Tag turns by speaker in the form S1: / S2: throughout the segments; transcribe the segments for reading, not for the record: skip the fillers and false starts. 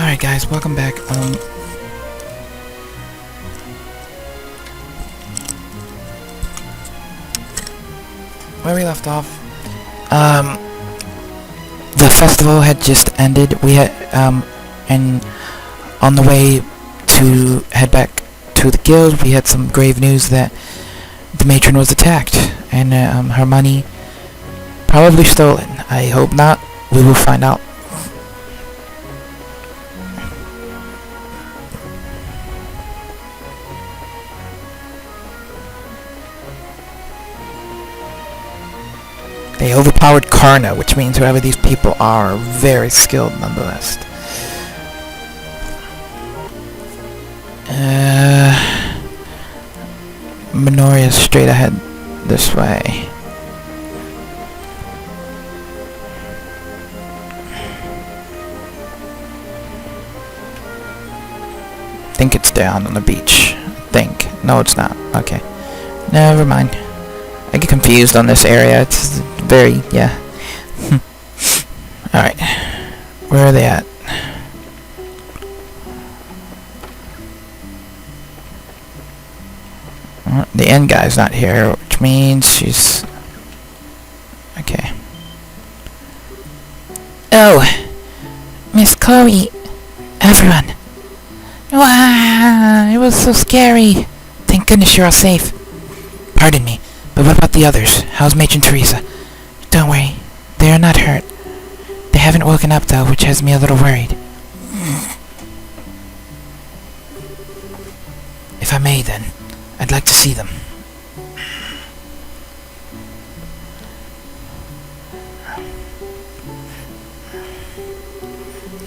S1: Alright guys, welcome back. Where we left off, the festival had just ended. We had, and on the way to head back to the guild, we had some grave news that the matron was attacked, and her money probably stolen. I hope not. We will find out. They overpowered Karna, which means whoever these people are very skilled nonetheless. Minoria's straight ahead this way. I think it's down on the beach. No, it's not. Okay. Never mind. I get confused on this area. It's very, yeah. Alright. Where are they at? The end guy's not here, which means she's... Okay. Oh! Miss Chloe! Everyone! Wow! It was so scary! Thank goodness you're all safe. Pardon me, but what about the others? How's Matron Teresa? Don't worry. They are not hurt. They haven't woken up, though, which has me a little worried. If I may, then, I'd like to see them.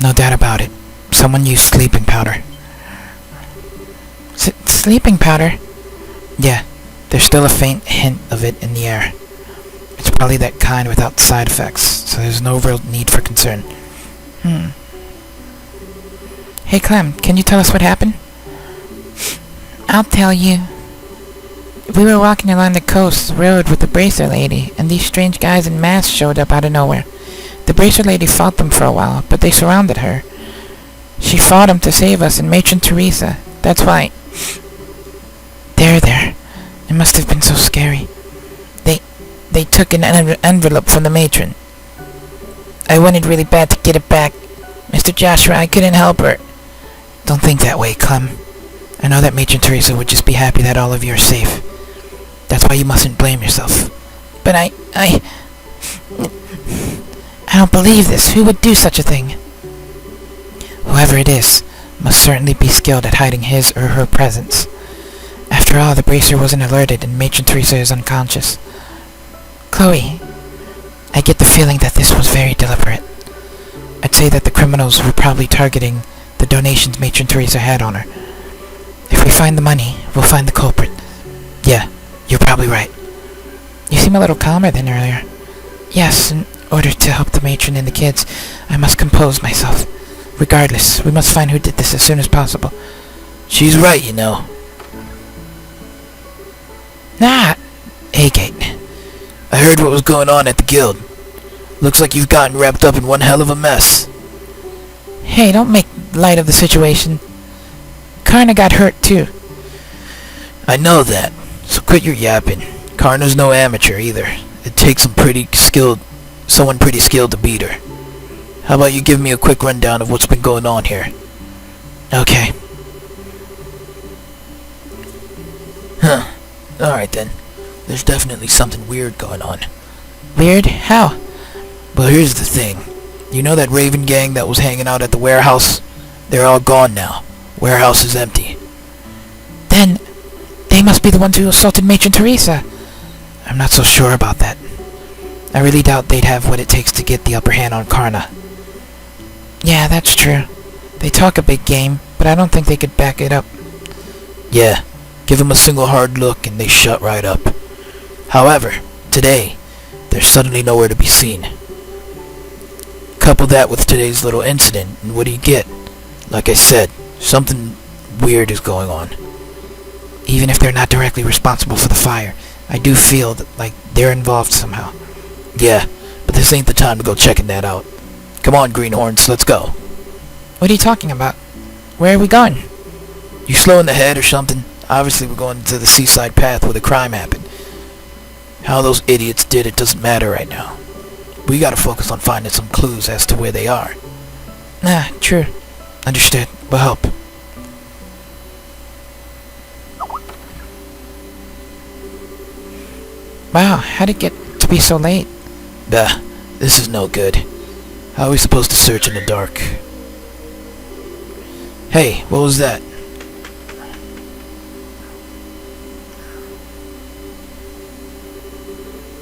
S1: No doubt about it. Someone used sleeping powder. Sleeping powder? Yeah. There's still a faint hint of it in the air. It's probably that kind without side effects, so there's no real need for concern. Hey Clem, can you tell us what happened? I'll tell you. We were walking along the coast road with the bracer lady, and these strange guys in masks showed up out of nowhere. The bracer lady fought them for a while, but they surrounded her. She fought them to save us and Matron Teresa. That's why... There. It must have been so scary. They took an envelope from the matron. I wanted really bad to get it back. Mr. Joshua, I couldn't help her. Don't think that way, Clem. I know that Matron Teresa would just be happy that all of you are safe. That's why you mustn't blame yourself. But I don't believe this. Who would do such a thing? Whoever it is must certainly be skilled at hiding his or her presence. After all, the bracer wasn't alerted and Matron Teresa is unconscious. Chloe, I get the feeling that this was very deliberate. I'd say that the criminals were probably targeting the donations Matron Teresa had on her. If we find the money, we'll find the culprit. Yeah, you're probably right. You seem a little calmer than earlier. Yes, in order to help the matron and the kids, I must compose myself. Regardless, we must find who did this as soon as possible.
S2: She's right, you know.
S1: A-Gate.
S2: I heard what was going on at the guild. Looks like you've gotten wrapped up in one hell of a mess.
S1: Hey, don't make light of the situation. Karna got hurt, too.
S2: I know that, so quit your yapping. Karna's no amateur, either. It takes someone pretty skilled to beat her. How about you give me a quick rundown of what's been going on here?
S1: Okay.
S2: Huh. Alright then. There's definitely something weird going on.
S1: Weird? How?
S2: Well, here's the thing. You know that Raven gang that was hanging out at the warehouse? They're all gone now. Warehouse is empty.
S1: Then, they must be the ones who assaulted Matron Teresa.
S2: I'm not so sure about that.
S1: I really doubt they'd have what it takes to get the upper hand on Karna. Yeah, that's true. They talk a big game, but I don't think they could back it up.
S2: Yeah. Give them a single hard look and they shut right up. However, today, they're suddenly nowhere to be seen. Couple that with today's little incident, and what do you get? Like I said, something weird is going on.
S1: Even if they're not directly responsible for the fire, I do feel like they're involved somehow.
S2: Yeah, but this ain't the time to go checking that out. Come on, greenhorns, let's go.
S1: What are you talking about? Where are we going?
S2: You slow in the head or something? Obviously we're going to the seaside path where the crime happened. How those idiots did it doesn't matter right now. We gotta focus on finding some clues as to where they are.
S1: Ah, true.
S2: Understood. We'll help.
S1: Wow, how'd it get to be so late?
S2: Bah, this is no good. How are we supposed to search in the dark? Hey, what was that?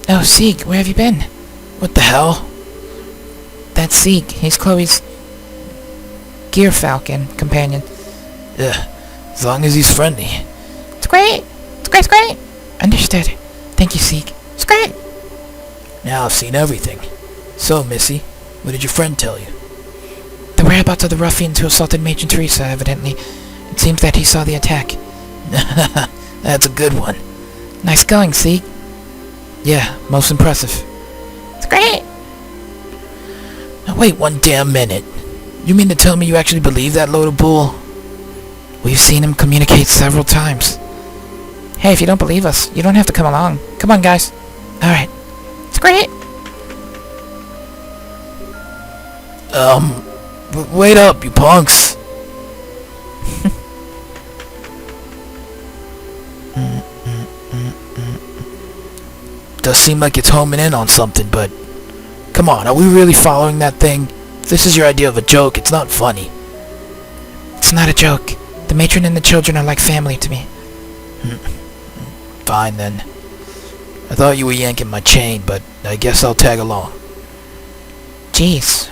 S1: Oh, Sieg, where have you been?
S2: What the hell?
S1: That's Sieg. He's Chloe's gear falcon companion.
S2: Yeah, as long as he's friendly.
S1: It's great! It's great, it's great! Understood. Thank you, Sieg. It's great!
S2: Now I've seen everything. So, Missy, what did your friend tell you?
S1: The whereabouts of the ruffians who assaulted Major Teresa, evidently. It seems that he saw the attack.
S2: That's a good one.
S1: Nice going, Sieg.
S2: Yeah, most impressive.
S1: It's great!
S2: Now wait one damn minute. You mean to tell me you actually believe that load of bull?
S1: We've seen him communicate several times. Hey, if you don't believe us, you don't have to come along. Come on, guys. Alright. It's great!
S2: Wait up, you punks! Does seem like it's homing in on something, but... Come on, are we really following that thing? If this is your idea of a joke, it's not funny.
S1: It's not a joke. The matron and the children are like family to me.
S2: Fine, then. I thought you were yanking my chain, but I guess I'll tag along.
S1: Jeez.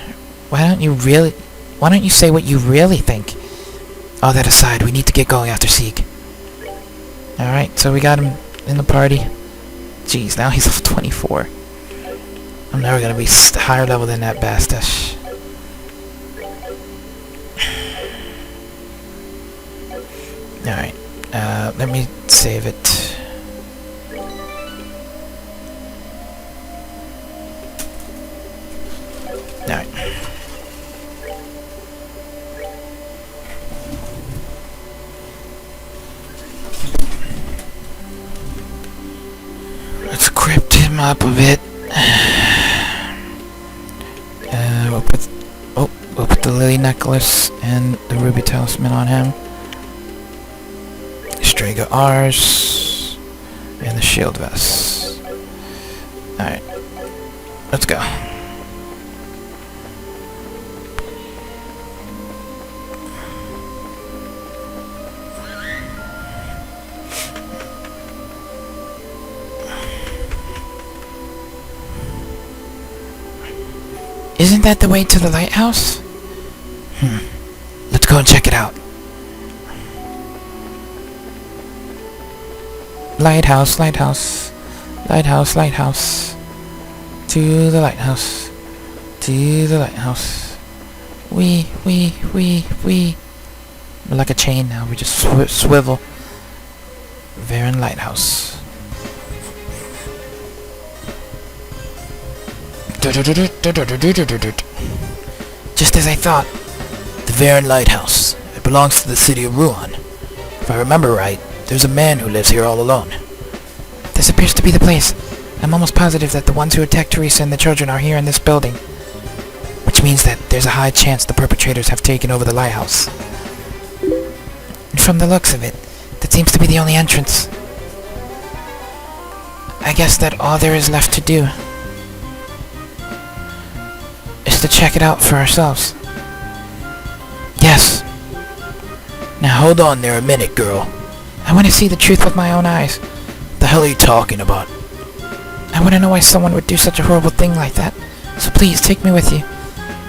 S1: Why don't you say what you really think? All that aside, we need to get going after Sieg. Alright, so we got him in the party. Jeez, now he's level 24. I'm never gonna be higher level than that Bastash. Alright, let me save it. Alright. Let's crypt him up a bit. We'll put the lily necklace and the ruby talisman on him. Strega Rs and the shield vest. Alright. Let's go. Isn't that the way to the lighthouse? Let's go and check it out. Lighthouse, lighthouse. Lighthouse, lighthouse. To the lighthouse. To the lighthouse. Wee. We're like a chain now. We just swivel. Varen Lighthouse. Just as I thought.
S2: The Varen Lighthouse. It belongs to the city of Ruan. If I remember right, there's a man who lives here all alone.
S1: This appears to be the place. I'm almost positive that the ones who attacked Teresa and the children are here in this building. Which means that there's a high chance the perpetrators have taken over the lighthouse. And from the looks of it, that seems to be the only entrance. I guess that all there is left to do is to check it out for ourselves. Yes.
S2: Now hold on there a minute, girl.
S1: I want to see the truth with my own eyes.
S2: What the hell are you talking about?
S1: I want to know why someone would do such a horrible thing like that. So please, take me with you.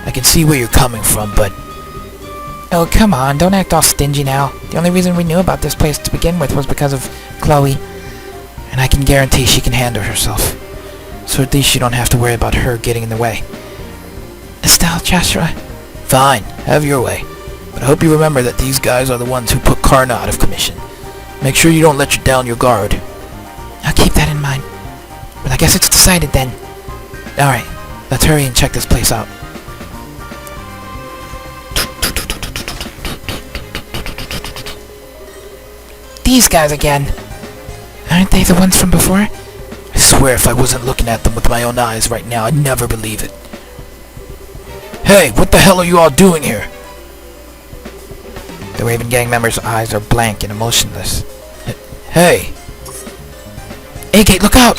S2: I can see where you're coming from, but...
S1: Oh, come on, don't act all stingy now. The only reason we knew about this place to begin with was because of Chloe. And I can guarantee she can handle herself. So at least you don't have to worry about her getting in the way. Estelle, Joshua.
S2: Fine, have your way. But I hope you remember that these guys are the ones who put Karna out of commission. Make sure you don't let you down your guard.
S1: I'll keep that in mind. But I guess it's decided then. Alright, let's hurry and check this place out. these guys again. Aren't they the ones from before?
S2: I swear if I wasn't looking at them with my own eyes right now, I'd never believe it. Hey, what the hell are you all doing here?
S1: The Raven Gang members' eyes are blank and emotionless.
S2: Hey!
S1: Agate, look out!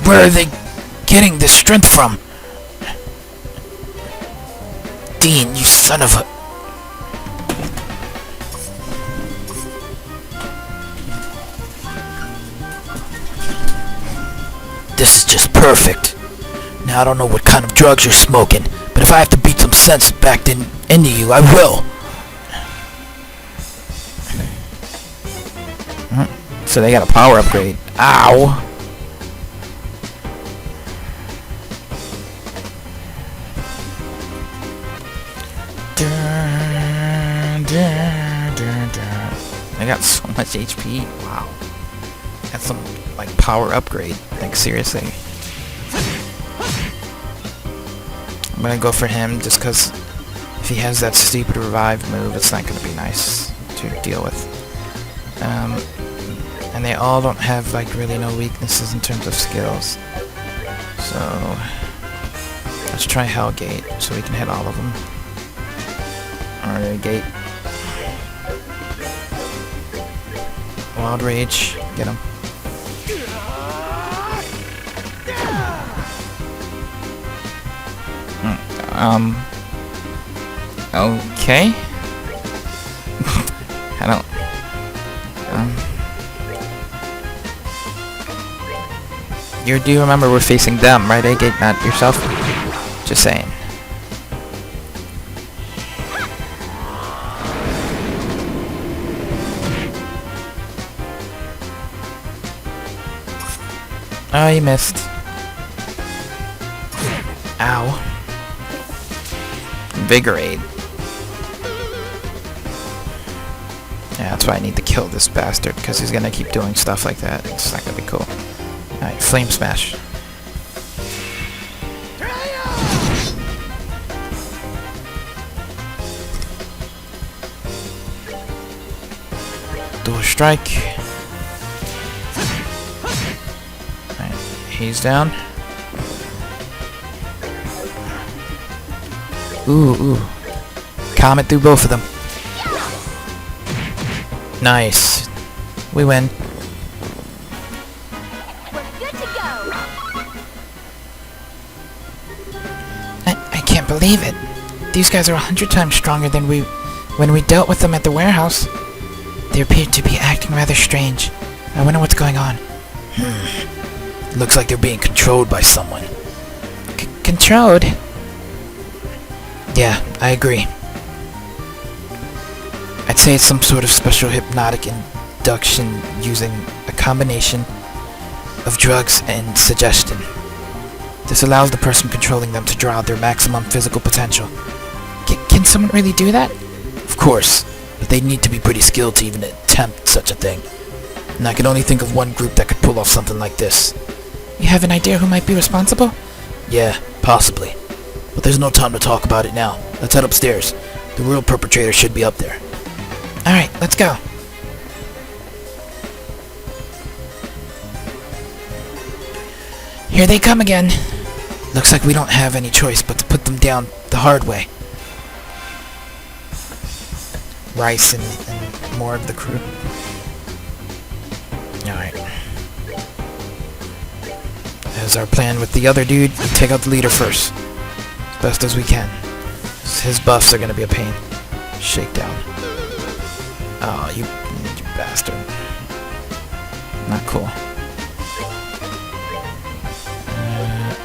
S2: Where are they getting this strength from? Dean, you son of a... This is just perfect. Now I don't know what kind of drugs you're smoking, but if I have to beat some sense back into you, I will.
S1: So they got a power upgrade. Ow! I got so much HP. Wow. That's some, like, power upgrade. Like, seriously. I'm gonna go for him just because if he has that stupid revive move, it's not gonna be nice to deal with. And they all don't have, like, really no weaknesses in terms of skills. So let's try Hellgate so we can hit all of them. Alright, Gate. Wild Rage, get him. Okay. I don't... You do remember we're facing them, right, Agate? Not yourself? Just saying. Oh, you missed. Ow. Invigorate. Yeah, that's why I need to kill this bastard, because he's gonna keep doing stuff like that. It's not gonna be cool. Alright, Flame Smash. Dual Strike. Alright, he's down. Ooh. Comet through both of them. Nice. We win. I can't believe it. These guys are 100 times stronger than when we dealt with them at the warehouse. They appear to be acting rather strange. I wonder what's going on.
S2: Looks like they're being controlled by someone.
S1: Controlled?
S2: Yeah, I agree. I'd say it's some sort of special hypnotic induction using a combination of drugs and suggestion. This allows the person controlling them to draw out their maximum physical potential.
S1: Can someone really do that?
S2: Of course, but they'd need to be pretty skilled to even attempt such a thing. And I can only think of one group that could pull off something like this.
S1: You have an idea who might be responsible?
S2: Yeah, possibly. But there's no time to talk about it now. Let's head upstairs. The real perpetrator should be up there.
S1: Alright, let's go. Here they come again.
S2: Looks like we don't have any choice but to put them down the hard way.
S1: Rice and more of the crew. Alright.
S2: As our plan with the other dude, we take out the leader first. As best as we can. His buffs are gonna be a pain. Shakedown. Oh, you bastard. Not cool.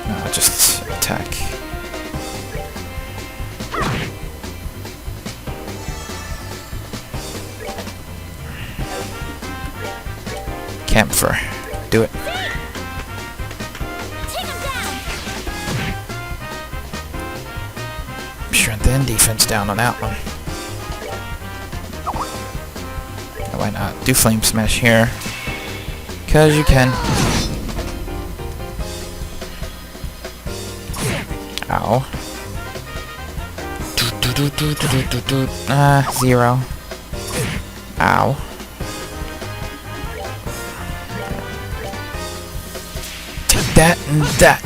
S2: No, just attack. Camphor. Do it. Strength and defense down on that one. Why not? Do Flame Smash here. Because you can. Ow. 0.
S1: Ow. Take that and that.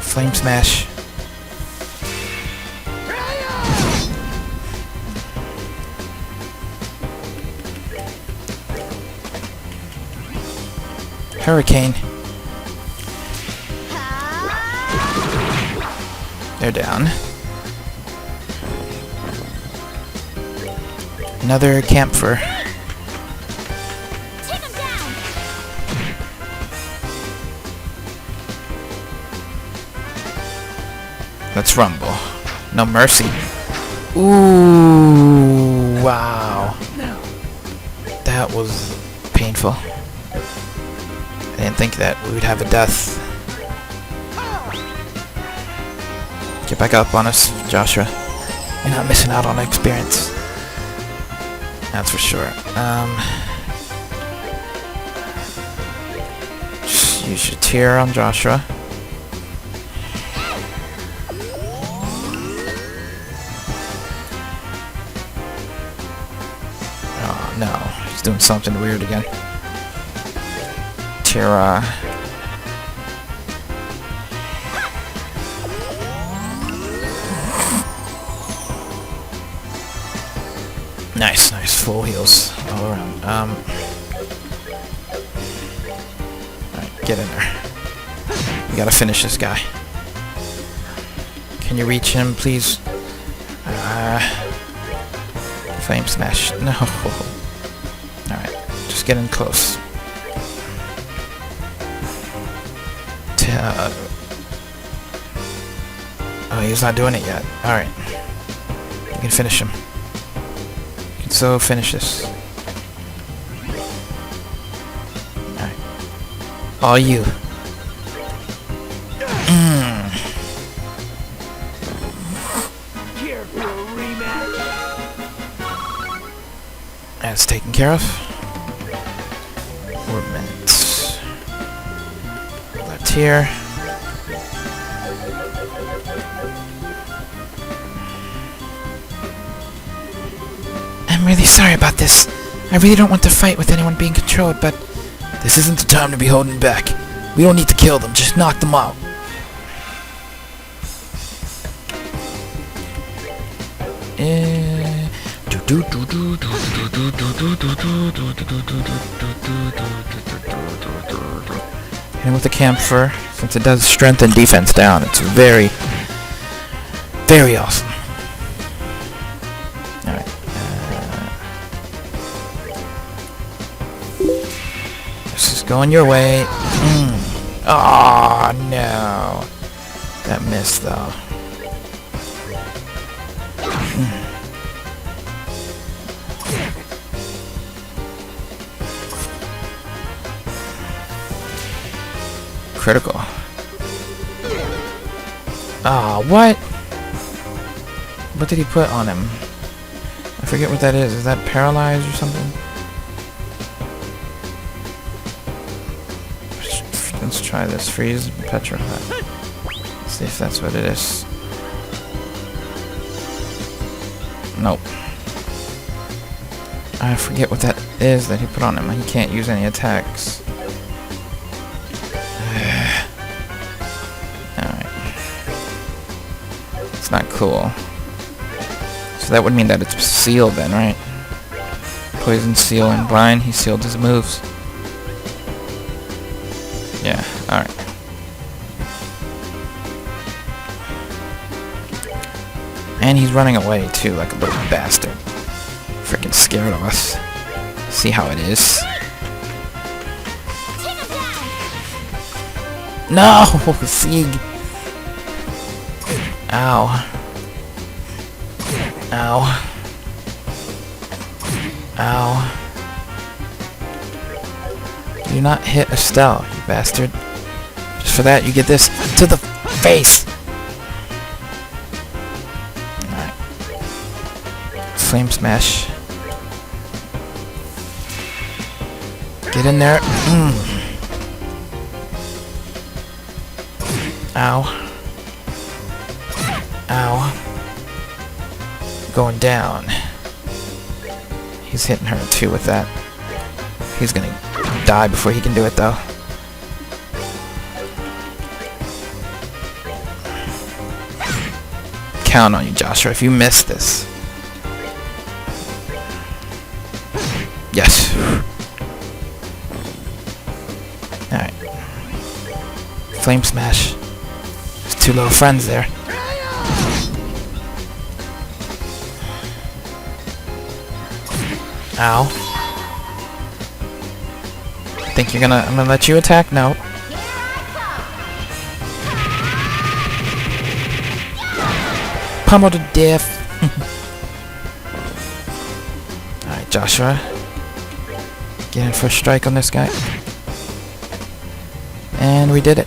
S1: Flame smash. Hurricane. They're down. Another camphor.
S3: Take him down.
S1: Let's rumble. No mercy. Ooh, wow. That was painful. I didn't think that we would have a death. Get back up on us, Joshua. You're not missing out on experience. That's for sure. Just use your tear on Joshua. Oh no, he's doing something weird again. Tira. Nice, nice, full heals all around. Alright, get in there. We gotta finish this guy. Can you reach him, please? Flame smash. No. Alright, just get in close. Oh, he's not doing it yet. Alright. You can finish him. So finish this. Alright. All you. That's taken care of. We're meant. Left here. I'm really sorry about this. I really don't want to fight with anyone being controlled, but
S2: This isn't the time to be holding back. We don't need to kill them, just knock them out.
S1: and with the camphor, since it does strength and defense down, it's very, very awesome. Alright. This is going your way. Oh no. That missed though. Critical. Ah, what? What did he put on him? I forget what that is. Is that paralyzed or something? Let's try this. Freeze, petrify. Let's see if that's what it is. Nope. I forget what that is that he put on him. He can't use any attacks. It's not cool. So that would mean that it's sealed then, right? Poison, seal, and blind. He sealed his moves. Yeah, alright. And he's running away too, like a little bastard. Freaking scared of us. See how it is. No! Sieg! Ow. Ow. Ow. Do not hit Estelle, you bastard. Just for that, you get this to the face! Alright. Flame smash. Get in there. Ow. Ow. going down. He's hitting her too with that. He's gonna die before he can do it though. Count on you, Joshua, if you miss this. Yes. Alright. Flame smash. There's two little friends there. Ow. Think I'm gonna let you attack? No. Pummel to death. Alright, Joshua. Get in for a strike on this guy. And we did it.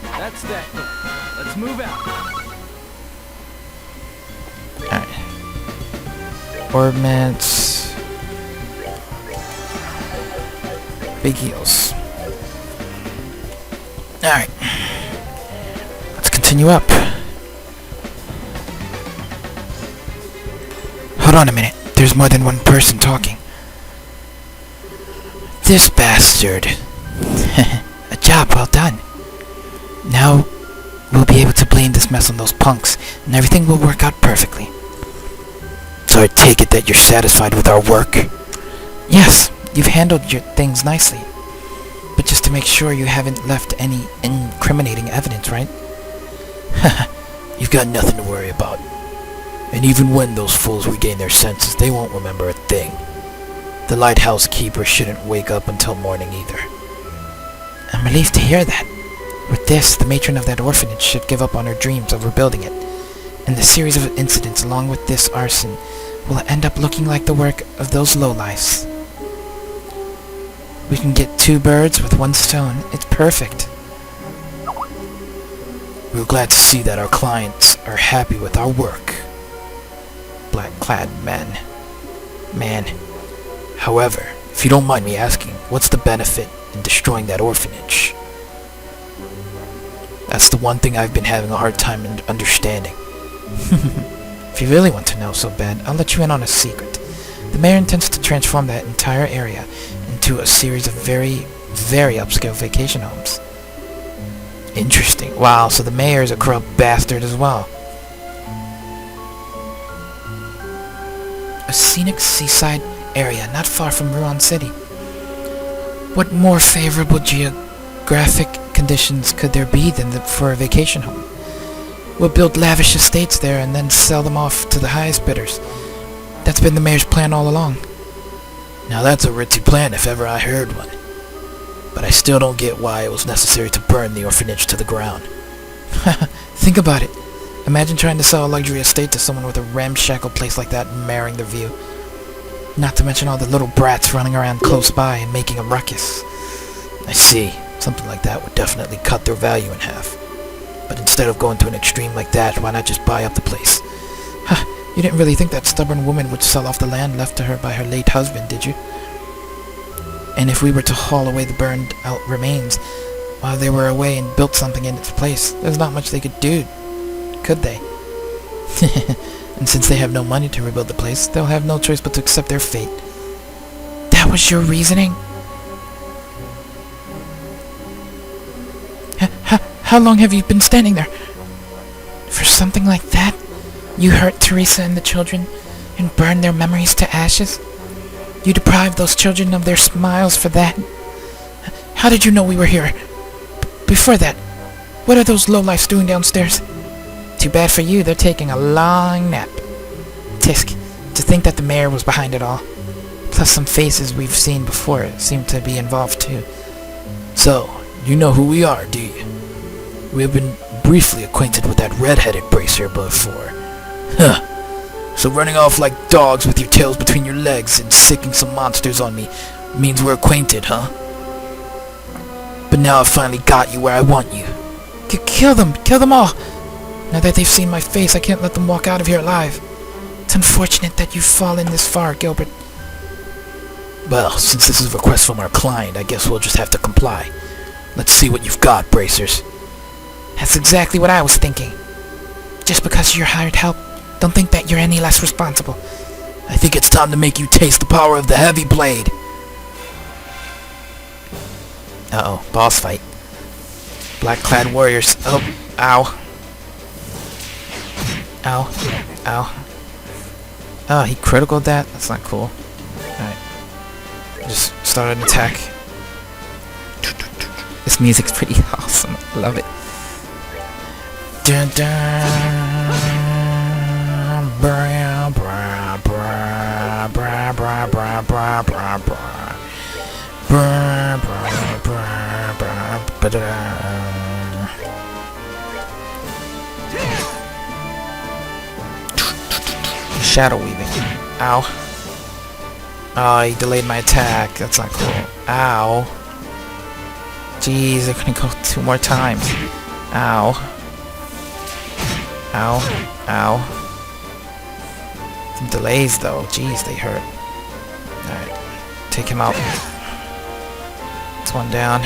S3: That's that. Let's move out.
S1: Alright. Ordnance. Big heals. Alright. Let's continue up. Hold on a minute. There's more than one person talking. This bastard. A job well done. Now we'll be able to blame this mess on those punks, and everything will work out perfectly. So I take it that you're satisfied with our work? Yes, you've handled your things nicely. But just to make sure you haven't left any incriminating evidence, right?
S2: You've got nothing to worry about. And even when those fools regain their senses, they won't remember a thing. The lighthouse keeper shouldn't wake up until morning either.
S1: I'm relieved to hear that. With this, the matron of that orphanage should give up on her dreams of rebuilding it. And the series of incidents along with this arson will end up looking like the work of those lowlifes. We can get two birds with one stone. It's perfect.
S2: We're glad to see that our clients are happy with our work.
S1: Black-clad men. Man.
S2: However, if you don't mind me asking, what's the benefit in destroying that orphanage? That's the one thing I've been having a hard time understanding.
S1: If you really want to know so bad, I'll let you in on a secret. The mayor intends to transform that entire area into a series of very, very upscale vacation homes.
S2: Interesting.
S1: Wow, so the mayor is a corrupt bastard as well. A scenic seaside area not far from Ruan City. What more favorable geographic conditions could there be than for a vacation home? We'll build lavish estates there and then sell them off to the highest bidders. That's been the mayor's plan all along.
S2: Now that's a ritzy plan if ever I heard one. But I still don't get why it was necessary to burn the orphanage to the ground.
S1: Think about it. Imagine trying to sell a luxury estate to someone with a ramshackle place like that and marring their view. Not to mention all the little brats running around close by and making a ruckus.
S2: I see. Something like that would definitely cut their value in half. But instead of going to an extreme like that, why not just buy up the place?
S1: You didn't really think that stubborn woman would sell off the land left to her by her late husband, did you? And if we were to haul away the burned out remains while they were away and built something in its place, there's not much they could do, could they? And since they have no money to rebuild the place, they'll have no choice but to accept their fate. That was your reasoning? How long have you been standing there? For something like that? You hurt Teresa and the children and burned their memories to ashes? You deprived those children of their smiles for that? How did you know we were here? Before that, what are those lowlifes doing downstairs? Too bad for you, they're taking a long nap. Tisk, to think that the mayor was behind it all. Plus some faces we've seen before seem to be involved too.
S2: So, you know who we are, do you? We have been briefly acquainted with that red-headed bracer before. Huh. So running off like dogs with your tails between your legs and sicking some monsters on me means we're acquainted, huh? But now I've finally got you where I want you.
S1: Kill them all! Now that they've seen my face, I can't let them walk out of here alive. It's unfortunate that you've fallen this far, Gilbert.
S2: Well, since this is a request from our client, I guess we'll just have to comply. Let's see what you've got, bracers.
S1: That's exactly what I was thinking. Just because you're hired help Don't think that you're any less responsible.
S2: I think it's time to make you taste the power of the heavy blade.
S1: Uh-oh, boss fight. Black-clad warriors. Oh, ow. Ow. Ow. Oh, he criticaled that? That's not cool. Alright. Just start an attack. This music's pretty awesome. I love it. Dun dun. Bra bra bra bra bra bra bra bra bra. Bra bra bra bra ba-da. Shadow weaving. Ow. Oh, he delayed my attack. That's not cool. Ow. Jeez, I couldn't go 2 more times. Ow. Ow. Ow. Some delays though. Jeez, they hurt. Alright. Take him out. That's one down.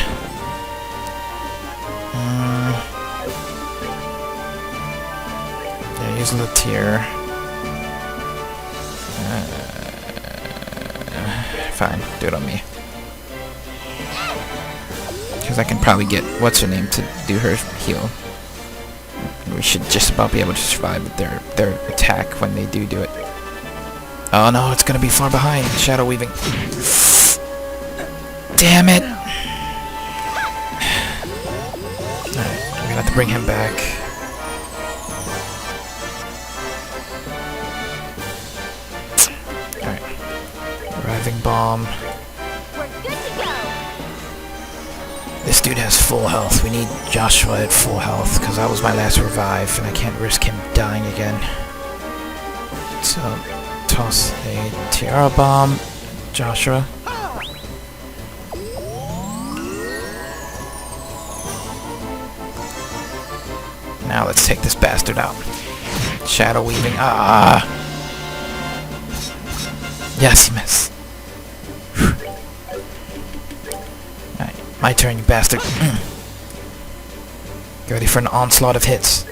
S1: Yeah, use Latier. Fine, do it on me. Because I can probably get what's-her-name to do her heal. We should just about be able to survive with their attack when they do it. Oh no, it's gonna be far behind. Shadow weaving. Damn it! Alright, we're gonna have to bring him back. Alright. Arriving bomb. This dude has full health. We need Joshua at full health, because that was my last revive, and I can't risk him dying again. So, toss a Tiara Bomb. Joshua. Now let's take this bastard out. Shadow weaving. Ah! Yes, you miss. Alright, my turn, you bastard. Get ready for an onslaught of hits.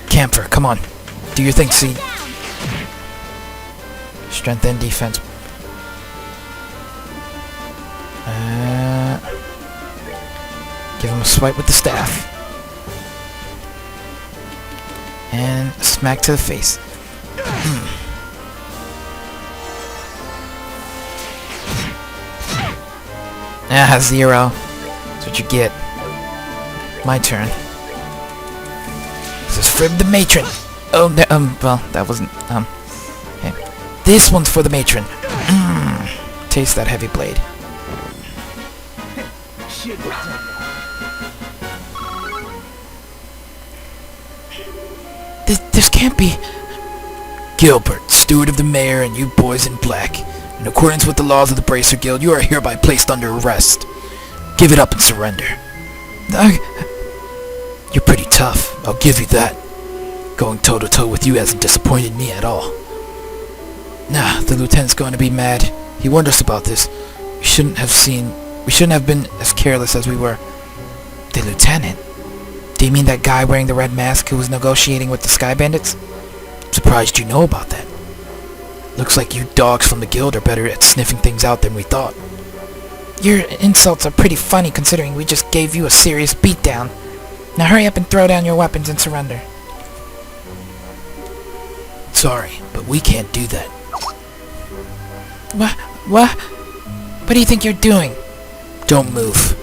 S1: Camphor, come on. Do your thing, Seed. Strength and defense. Give him a swipe with the staff. And a smack to the face. Ah, 0. That's what you get. My turn. This is for the matron. Oh, well, that wasn't, okay. This one's for the matron. Taste that heavy blade. This can't be...
S2: Gilbert, steward of the mayor, and you boys in black. In accordance with the laws of the Bracer Guild, you are hereby placed under arrest. Give it up and surrender. You're pretty tough, I'll give you that. Going toe-to-toe with you hasn't disappointed me at all. Nah, the lieutenant's going to be mad. He warned us about this. We shouldn't have been as careless as we were.
S1: The lieutenant? Do you mean that guy wearing the red mask who was negotiating with the Sky Bandits?
S2: Surprised you know about that. Looks like you dogs from the guild are better at sniffing things out than we thought.
S1: Your insults are pretty funny considering we just gave you a serious beatdown. Now hurry up and throw down your weapons and surrender.
S2: Sorry, but we can't do that.
S1: What do you think you're doing?
S2: Don't move.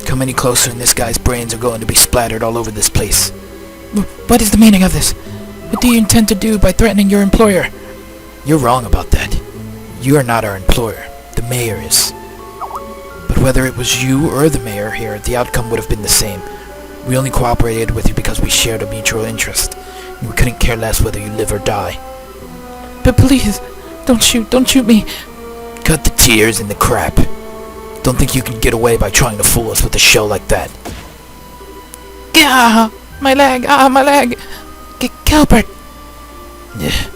S2: Come any closer and this guy's brains are going to be splattered all over this place.
S1: What is the meaning of this? What do you intend to do by threatening your employer?
S2: You're wrong about that. You are not our employer. The mayor is. But whether it was you or the mayor here, the outcome would have been the same. We only cooperated with you because we shared a mutual interest, and we couldn't care less whether you live or die.
S1: But please, don't shoot me.
S2: Cut the tears and the crap. Don't think you can get away by trying to fool us with a show like that.
S1: Ah, my leg, my leg. Gilbert.
S2: Yeah.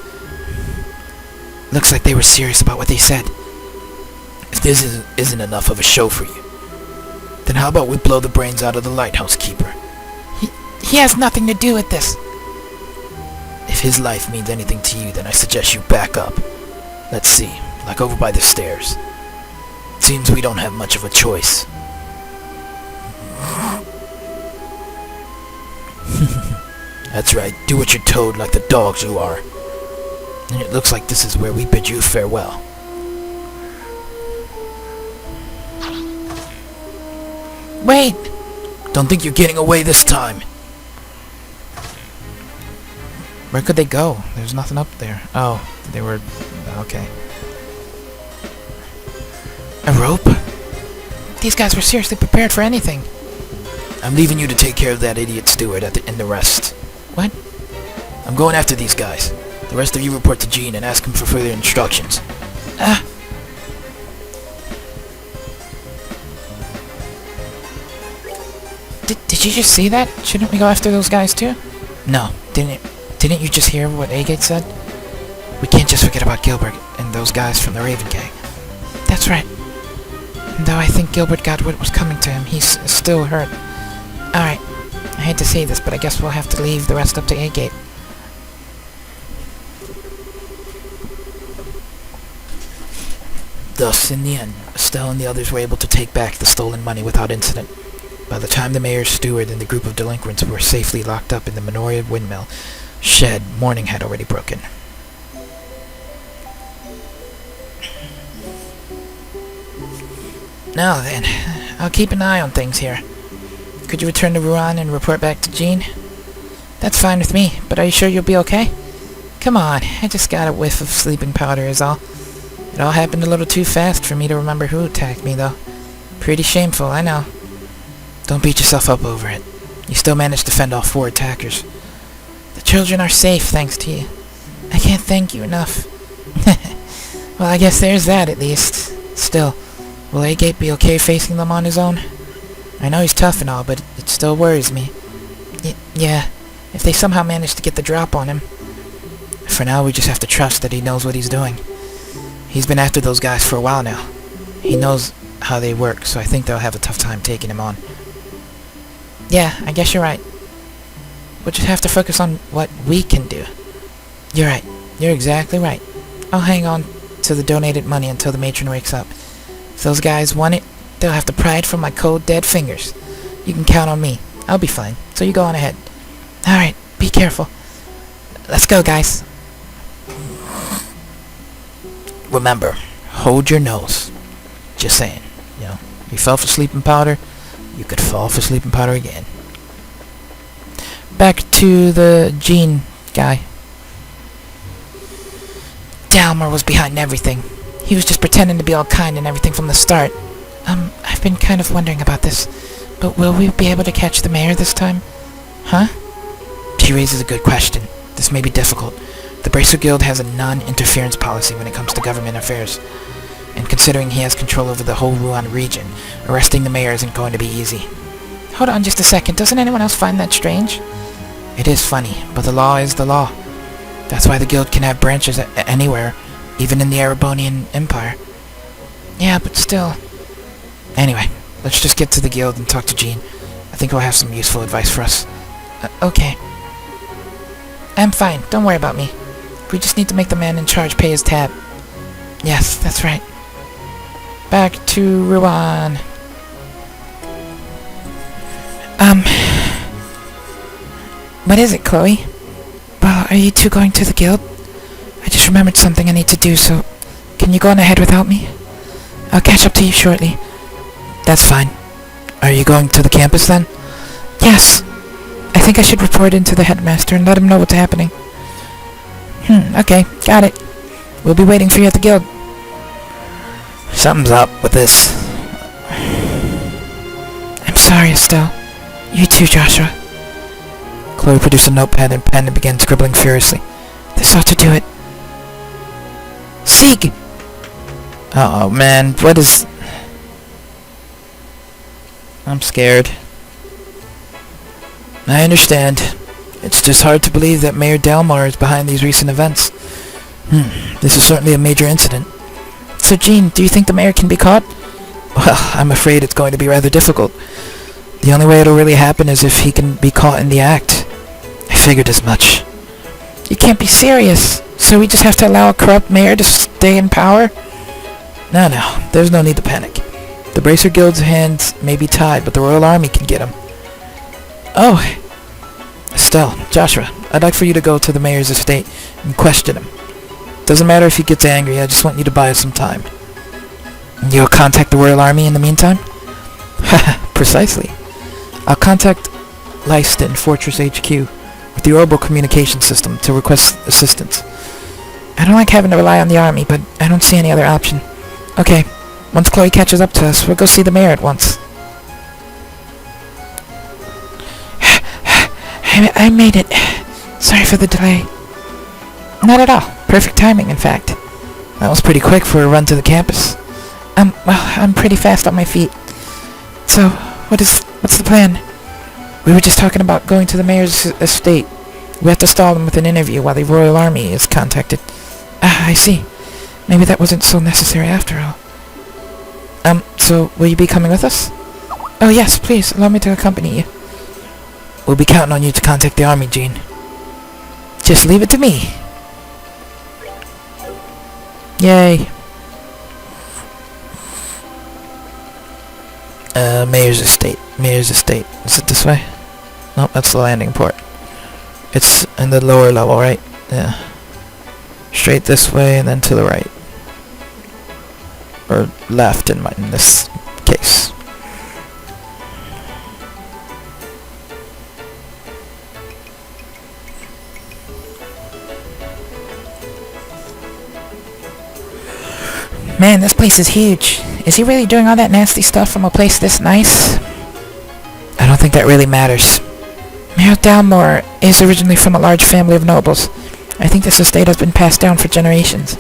S1: Looks like they were serious about what they said.
S2: If this isn't enough of a show for you, then how about we blow the brains out of the lighthouse keeper?
S1: He has nothing to do with this.
S2: If If his life means anything to you, then I suggest you back up. Let's see, like over by the stairs. Seems we don't have much of a choice. That's right, do what you're told like the dogs you are. And it looks like this is where we bid you farewell.
S1: Wait!
S2: Don't think you're getting away this time.
S1: Where could they go? There's nothing up there. Oh, they were... okay. A rope? These guys were seriously prepared for anything.
S2: I'm leaving you to take care of that idiot steward and the rest.
S1: What?
S2: I'm going after these guys. The rest of you report to Gene and ask him for further instructions.
S1: Ah! Did you just see that? Shouldn't we go after those guys too?
S2: No.
S1: Didn't you just hear what A-Gate said? We can't just forget about Gilbert and those guys from the Raven Gang. That's right. And though I think Gilbert got what was coming to him, he's still hurt. Alright. I hate to say this, but I guess we'll have to leave the rest up to A-Gate.
S2: Thus, in the end, Estelle and the others were able to take back the stolen money without incident. By the time the mayor's steward and the group of delinquents were safely locked up in the Menoria windmill shed, morning had already broken.
S1: Now then, I'll keep an eye on things here. Could you return to Rouen and report back to Jean? That's fine with me, but are you sure you'll be okay? Come on, I just got a whiff of sleeping powder is all. It all happened a little too fast for me to remember who attacked me, though. Pretty shameful, I know.
S2: Don't beat yourself up over it. You still managed to fend off 4 attackers.
S1: The children are safe, thanks to you. I can't thank you enough. Well, I guess there's that, at least. Still, will A-Gate be okay facing them on his own? I know he's tough and all, but it still worries me. Yeah, if they somehow manage to get the drop on him.
S2: For now, we just have to trust that he knows what he's doing. He's been after those guys for a while now. He knows how they work, so I think they'll have a tough time taking him on.
S1: Yeah, I guess you're right. We'll just have to focus on what we can do.
S2: You're right.
S1: You're exactly right. I'll hang on to the donated money until the matron wakes up. If those guys want it, they'll have to pry it from my cold, dead fingers. You can count on me. I'll be fine, so you go on ahead. Alright, be careful. Let's go, guys.
S2: Remember, hold your nose. Just saying, you know, you fell for sleeping powder, you could fall for sleeping powder again.
S1: Back to the Gene guy. Dalmor was behind everything. He was just pretending to be all kind and everything from the start. I've been kind of wondering about this, but will we be able to catch the mayor this time? Huh?
S2: She raises a good question. This may be difficult. The Bracer Guild has a non-interference policy when it comes to government affairs. And considering he has control over the whole Rouen region, arresting the mayor isn't going to be easy.
S1: Hold on just a second. Doesn't anyone else find that strange?
S2: It is funny, but the law is the law. That's why the guild can have branches anywhere, even in the Erebonian Empire.
S1: Yeah, but still.
S2: Anyway, let's just get to the guild and talk to Jean. I think he'll have some useful advice for us.
S1: Okay. I'm fine. Don't worry about me. We just need to make the man in charge pay his tab. Yes, that's right. Back to Rouen. What is it, Chloe? Well, are you two going to the guild? I just remembered something I need to do, so can you go on ahead without me? I'll catch up to you shortly.
S2: That's fine. Are you going to the campus then?
S1: Yes. I think I should report in to the headmaster and let him know what's happening. Okay, got it. We'll be waiting for you at the guild.
S2: Something's up with this.
S1: I'm sorry, Estelle. You too, Joshua.
S2: Chloe produced a notepad and pen and began scribbling furiously.
S1: This ought to do it. Sieg!
S2: Uh-oh, man. What is... I'm scared. I understand. It's just hard to believe that Mayor Dalmor is behind these recent events. This is certainly a major incident.
S1: So, Jean, do you think the mayor can be caught?
S2: Well, I'm afraid it's going to be rather difficult. The only way it'll really happen is if he can be caught in the act. I figured as much.
S1: You can't be serious. So we just have to allow a corrupt mayor to stay in power?
S2: No, there's no need to panic. The Bracer Guild's hands may be tied, but the Royal Army can get him.
S1: Oh,
S2: Estelle, Joshua, I'd like for you to go to the mayor's estate and question him. Doesn't matter if he gets angry, I just want you to buy us some time.
S1: you'll contact the Royal Army in the meantime?
S2: Precisely. I'll contact Leiston Fortress HQ with the orbital communication system to request assistance.
S1: I don't like having to rely on the army, but I don't see any other option. Okay, once Chloe catches up to us, we'll go see the mayor at once. I made it. Sorry for the delay. Not at all. Perfect timing, in fact.
S2: That was pretty quick for a run to the campus.
S1: Well, I'm pretty fast on my feet. So, what's the plan? We were just talking about going to the mayor's estate. We have to stall him with an interview while the Royal Army is contacted. Ah, I see. Maybe that wasn't so necessary after all. So will you be coming with us? Oh yes, please, allow me to accompany you.
S2: We'll be counting on you to contact the army, Jean.
S1: Just leave it to me.
S2: Yay. Mayor's estate. Is it this way? Nope, that's the landing port. It's in the lower level, right? Yeah. Straight this way and then to the right. Or left in this case.
S1: Man, this place is huge. Is he really doing all that nasty stuff from a place this nice?
S2: I don't think that really matters.
S1: Mayor Dalmore is originally from a large family of nobles. I think this estate has been passed down for generations.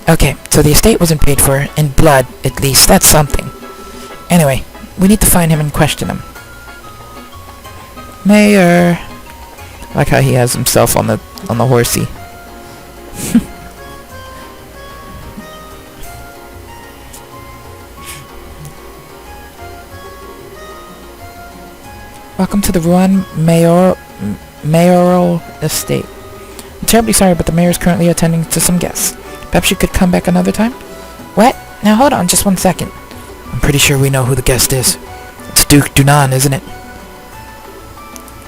S1: Okay, so the estate wasn't paid for, in blood, at least. That's something. Anyway, we need to find him and question him.
S2: Mayor. I like how he has himself on the horsey.
S1: Welcome to the Ruan Mayoral Estate. I'm terribly sorry, but the mayor is currently attending to some guests. Perhaps you could come back another time? What? Now hold on just 1 second.
S2: I'm pretty sure we know who the guest is. It's Duke Dunan, isn't it?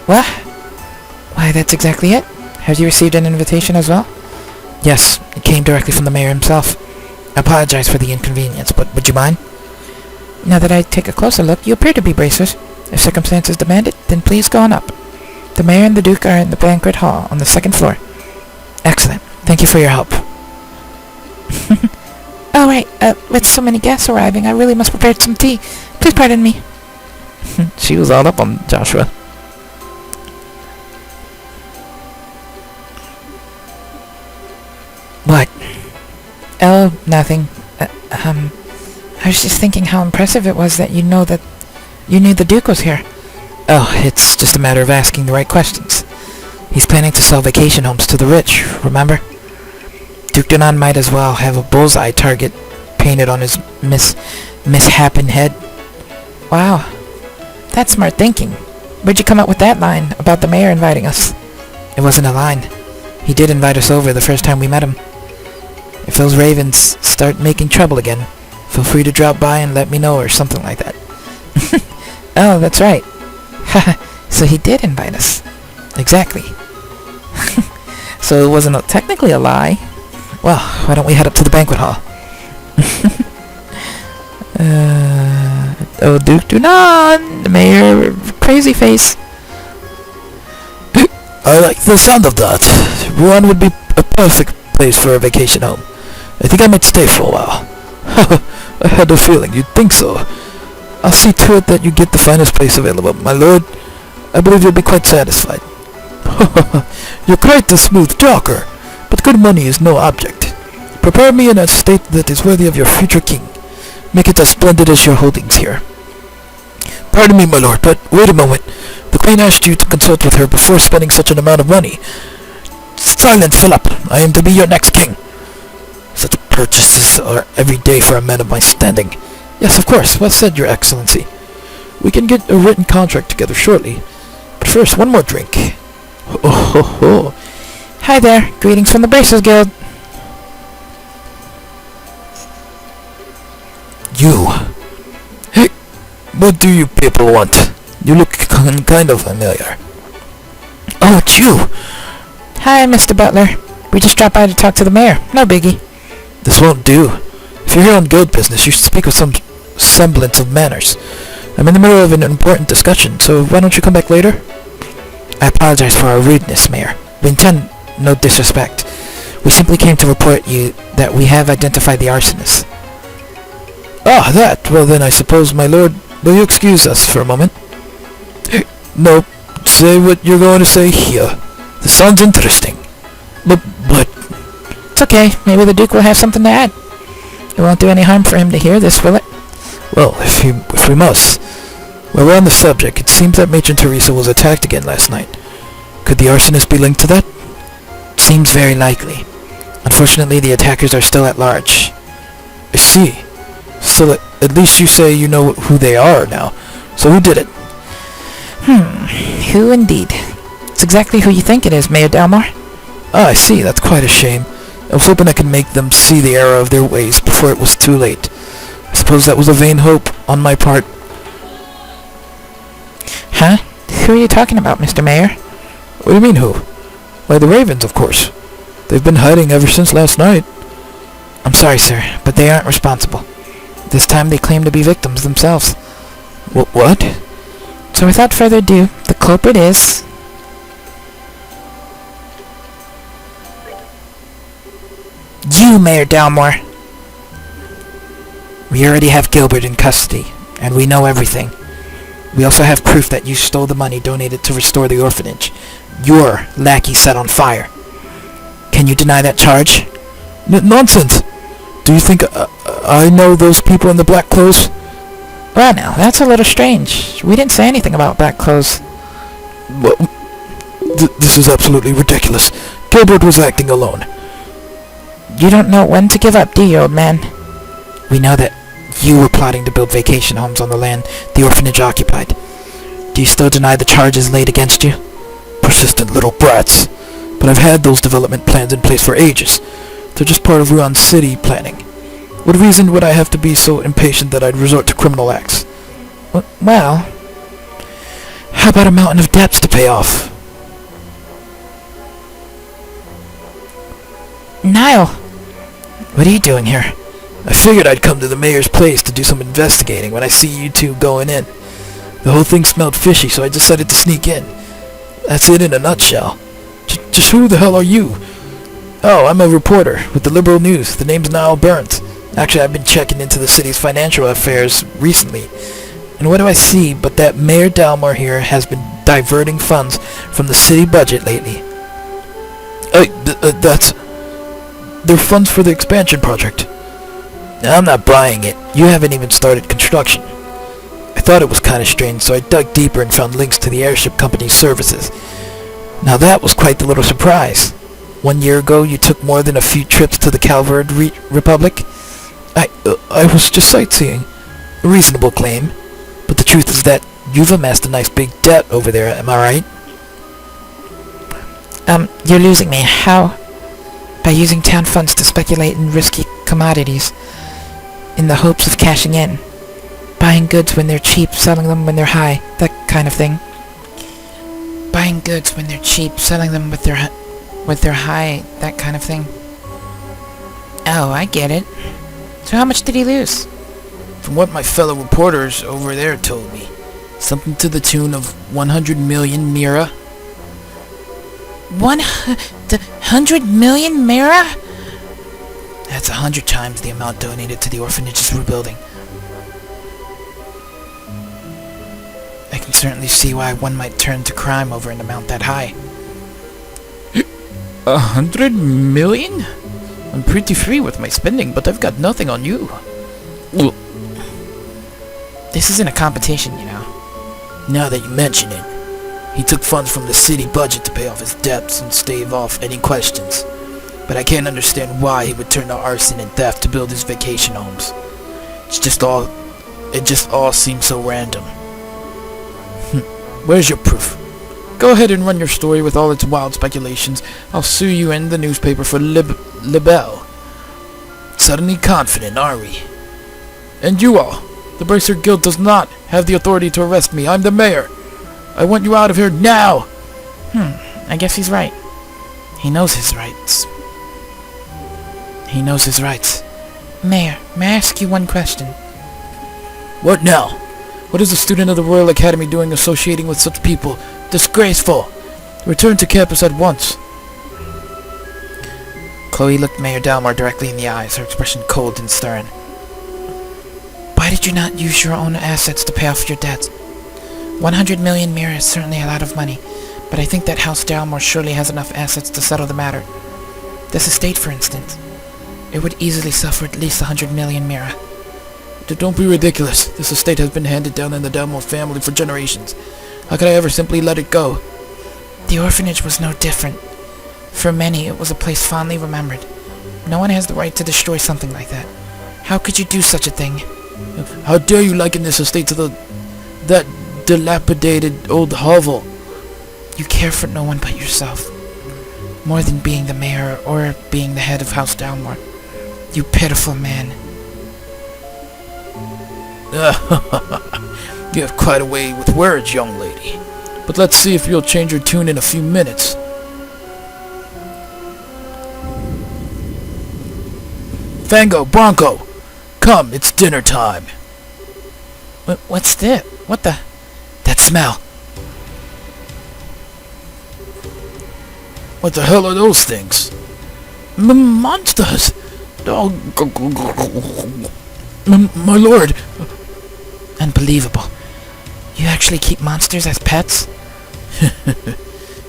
S1: What? Why, that's exactly it. Have you received an invitation as well?
S2: Yes, it came directly from the mayor himself. I apologize for the inconvenience, but would you mind?
S1: Now that I take a closer look, you appear to be bracers. If circumstances demand it, then please go on up. The mayor and the duke are in the banquet hall on the 2nd floor.
S2: Excellent. Thank you for your help.
S1: Oh, right. With so many guests arriving, I really must prepare some tea. Please pardon me.
S2: She was all up on Joshua.
S1: What? Oh, nothing. I was just thinking how impressive it was that you knew the Duke was here.
S2: Oh, it's just a matter of asking the right questions. He's planning to sell vacation homes to the rich, remember? Duke Dunan might as well have a bullseye target painted on his mishappen head.
S1: Wow. That's smart thinking. Where'd you come up with that line about the mayor inviting us?
S2: It wasn't a line. He did invite us over the first time we met him. If those ravens start making trouble again, feel free to drop by and let me know or something like that.
S1: Oh, that's right. So he did invite us.
S2: Exactly. So it wasn't technically a lie. Well, why don't we head up to the banquet hall?
S1: Oh, Duke Dunan, the mayor, crazy face.
S2: I like the sound of that. Ruan would be a perfect place for a vacation home. I think I might stay for a while. I had a feeling you'd think so. I'll see to it that you get the finest place available, my lord. I believe you'll be quite satisfied. You're quite the smooth talker, but good money is no object. Prepare me in a state that is worthy of your future king. Make it as splendid as your holdings here. Pardon me, my lord, but wait a moment. The queen asked you to consult with her before spending such an amount of money. Silence, Philip. I am to be your next king. Such purchases are every day for a man of my standing. Yes, of course. Well said, your excellency. We can get a written contract together shortly. But first, one more drink. Oh ho ho.
S1: Hi there. Greetings from the Bracers Guild.
S2: You! Hey, what do you people want? You look kind of familiar. Oh, it's you!
S1: Hi, Mr. Butler. We just dropped by to talk to the mayor. No biggie.
S2: This won't do. If you're here on guild business, you should speak with some semblance of manners. I'm in the middle of an important discussion, so why don't you come back later?
S1: I apologize for our rudeness, Mayor. We intend no disrespect. We simply came to report you that we have identified the arsonist.
S2: Ah, that! Well then I suppose, my lord, will you excuse us for a moment? No, say what you're going to say here. This sounds interesting. But...
S1: It's okay. Maybe the Duke will have something to add. It won't do any harm for him to hear this, will it?
S2: Well, if we must. While we're on the subject, it seems that Matron Teresa was attacked again last night. Could the arsonist be linked to that?
S1: Seems very likely. Unfortunately, the attackers are still at large.
S2: I see. So at least you say you know who they are now. So who did it?
S1: Who indeed? It's exactly who you think it is, Mayor Delmore.
S2: Ah, I see. That's quite a shame. I was hoping I could make them see the error of their ways before it was too late. I suppose that was a vain hope on my part.
S1: Huh? Who are you talking about, Mr. Mayor?
S2: What do you mean, who? Why, the Ravens, of course. They've been hiding ever since last night.
S1: I'm sorry, sir, but they aren't responsible. This time they claim to be victims themselves.
S2: What?
S1: So without further ado, the culprit is... you, Mayor Delmore. We already have Gilbert in custody, and we know everything. We also have proof that you stole the money donated to restore the orphanage. Your lackey set on fire. Can you deny that charge?
S2: Nonsense! Do you think I know those people in the black clothes?
S1: Well, now, that's a little strange. We didn't say anything about black clothes.
S2: Well, this is absolutely ridiculous. Gilbert was acting alone.
S1: You don't know when to give up, do you, old man? We know that you were plotting to build vacation homes on the land the orphanage occupied. Do you still deny the charges laid against you?
S2: Persistent little brats. But I've had those development plans in place for ages. They're just part of Ruan City planning. What reason would I have to be so impatient that I'd resort to criminal acts?
S1: Well,
S2: how about a mountain of debts to pay off?
S1: Niall, what are you doing here?
S2: I figured I'd come to the mayor's place to do some investigating when I see you two going in. The whole thing smelled fishy, so I decided to sneak in. That's it in a nutshell. Just who the hell are you? Oh, I'm a reporter with the Liberal News. The name's Niall Burns. Actually, I've been checking into the city's financial affairs recently. And what do I see but that Mayor Dalmore here has been diverting funds from the city budget lately. They're funds for the expansion project. Now, I'm not buying it. You haven't even started construction. I thought it was kind of strange, so I dug deeper and found links to the airship company's services. Now that was quite the little surprise. 1 year ago, you took more than a few trips to the Calvard Republic. I was just sightseeing. A reasonable claim. But the truth is that you've amassed a nice big debt over there, am I right?
S1: You're losing me. How? By using town funds to speculate in risky commodities in the hopes of cashing in. Buying goods when they're cheap, selling them when they're high, that kind of thing. Buying goods when they're cheap, selling them with their high, that kind of thing. Oh, I get it. So how much did he lose?
S2: From what my fellow reporters over there told me, something to the tune of 100 million Mira.
S1: 100 million Mira?
S2: That's 100 times the amount donated to the orphanage's rebuilding. I can certainly see why one might turn to crime over an amount that high.
S3: 100 million? I'm pretty free with my spending, but I've got nothing on you.
S1: This isn't a competition, you know.
S2: Now that you mention it, he took funds from the city budget to pay off his debts and stave off any questions. But I can't understand why he would turn to arson and theft to build his vacation homes. It just all seems so random. Where's your proof?
S3: Go ahead and run your story with all its wild speculations. I'll sue you in the newspaper for libel.
S2: Suddenly confident, are we?
S3: And you all. The Bracer Guild does not have the authority to arrest me. I'm the mayor. I want you out of here now.
S1: I guess he's right. He knows his rights. He knows his rights. Mayor, may I ask you one question?
S2: What now?
S3: What is a student of the Royal Academy doing associating with such people? Disgraceful! Return to campus at once.
S1: Chloe looked Mayor Dalmor directly in the eyes, her expression cold and stern. Why did you not use your own assets to pay off your debts? 100 million mira is certainly a lot of money, but I think that House Dalmor surely has enough assets to settle the matter. This estate, for instance. It would easily sell for at least 100 million mira.
S3: Don't be ridiculous. This estate has been handed down in the Dalmor family for generations. How could I ever simply let it go?
S1: The orphanage was no different. For many, it was a place fondly remembered. No one has the right to destroy something like that. How could you do such a thing?
S3: How dare you liken this estate to that dilapidated old hovel?
S1: You care for no one but yourself. More than being the mayor or being the head of House Dalmor. You pitiful man.
S2: You have quite a way with words, young lady.
S3: But let's see if you'll change your tune in a few minutes.
S2: Fango, Bronco! Come, it's dinner time.
S1: What's that? What the?
S2: That smell. What the hell are those things?
S3: Monsters! Oh, my lord!
S1: Unbelievable. You actually keep monsters as pets?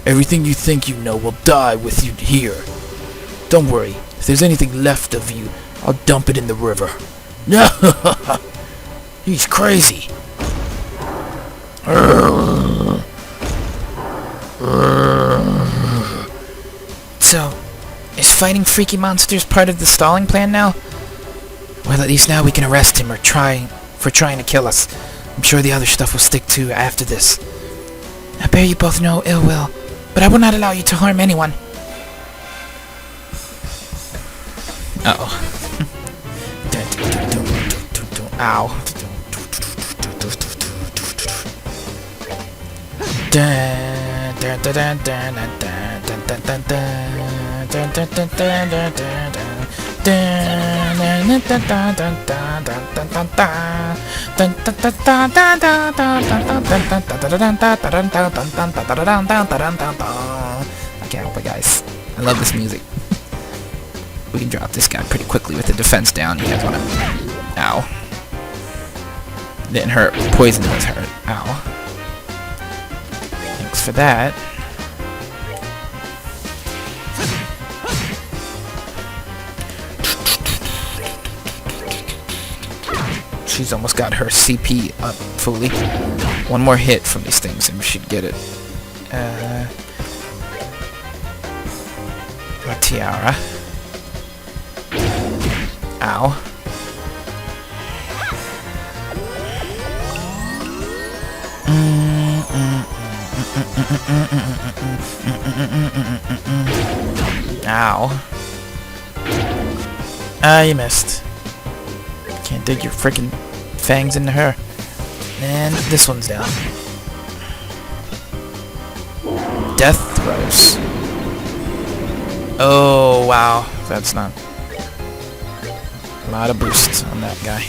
S2: Everything you think you know will die with you here. Don't worry, if there's anything left of you, I'll dump it in the river. He's crazy.
S1: So, is fighting freaky monsters part of the stalling plan now? Well, at least now we can arrest him for trying to kill us. I'm sure the other stuff will stick to after this. I bear you both no ill will, but I will not allow you to harm anyone. Uh-oh. Ow. I can't help it, guys. I love this music. We can drop this guy pretty quickly with the defense down. He has one. Ow. Didn't hurt. Poison does hurt. Ow. Thanks for that. She's almost got her CP up fully. One more hit from these things and we should get it. A tiara. Ow. Ow. Ah, you missed. Can't dig your freaking fangs into her. And this one's down. Death throws. Oh, wow. That's not... A lot of boosts on that guy.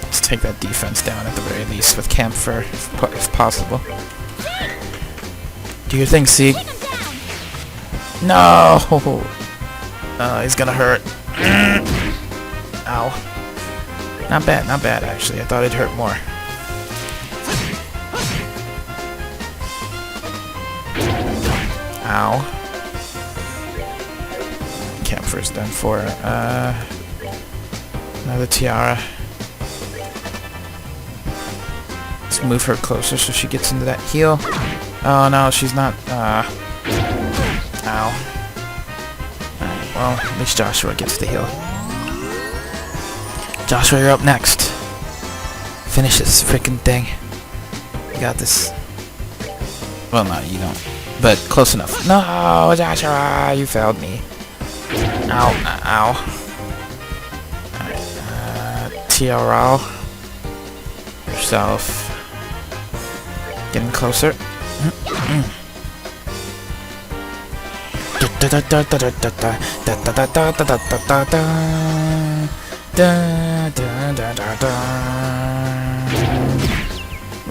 S1: Let's take that defense down at the very least with Camphor, if possible. Do your thing, Sieg. No! He's gonna hurt. Ow. Not bad, actually. I thought it'd hurt more. Ow. Campher's done for. Another tiara. Let's move her closer so she gets into that heal. Oh no, she's not. Ow. well, at least Joshua gets the heal. Joshua, you're up next. Finish this freaking thing. You got this. Well, no, you don't. But close enough. No, Joshua, you failed me. Ow, ow. Alright, TRL. Yourself. Getting closer.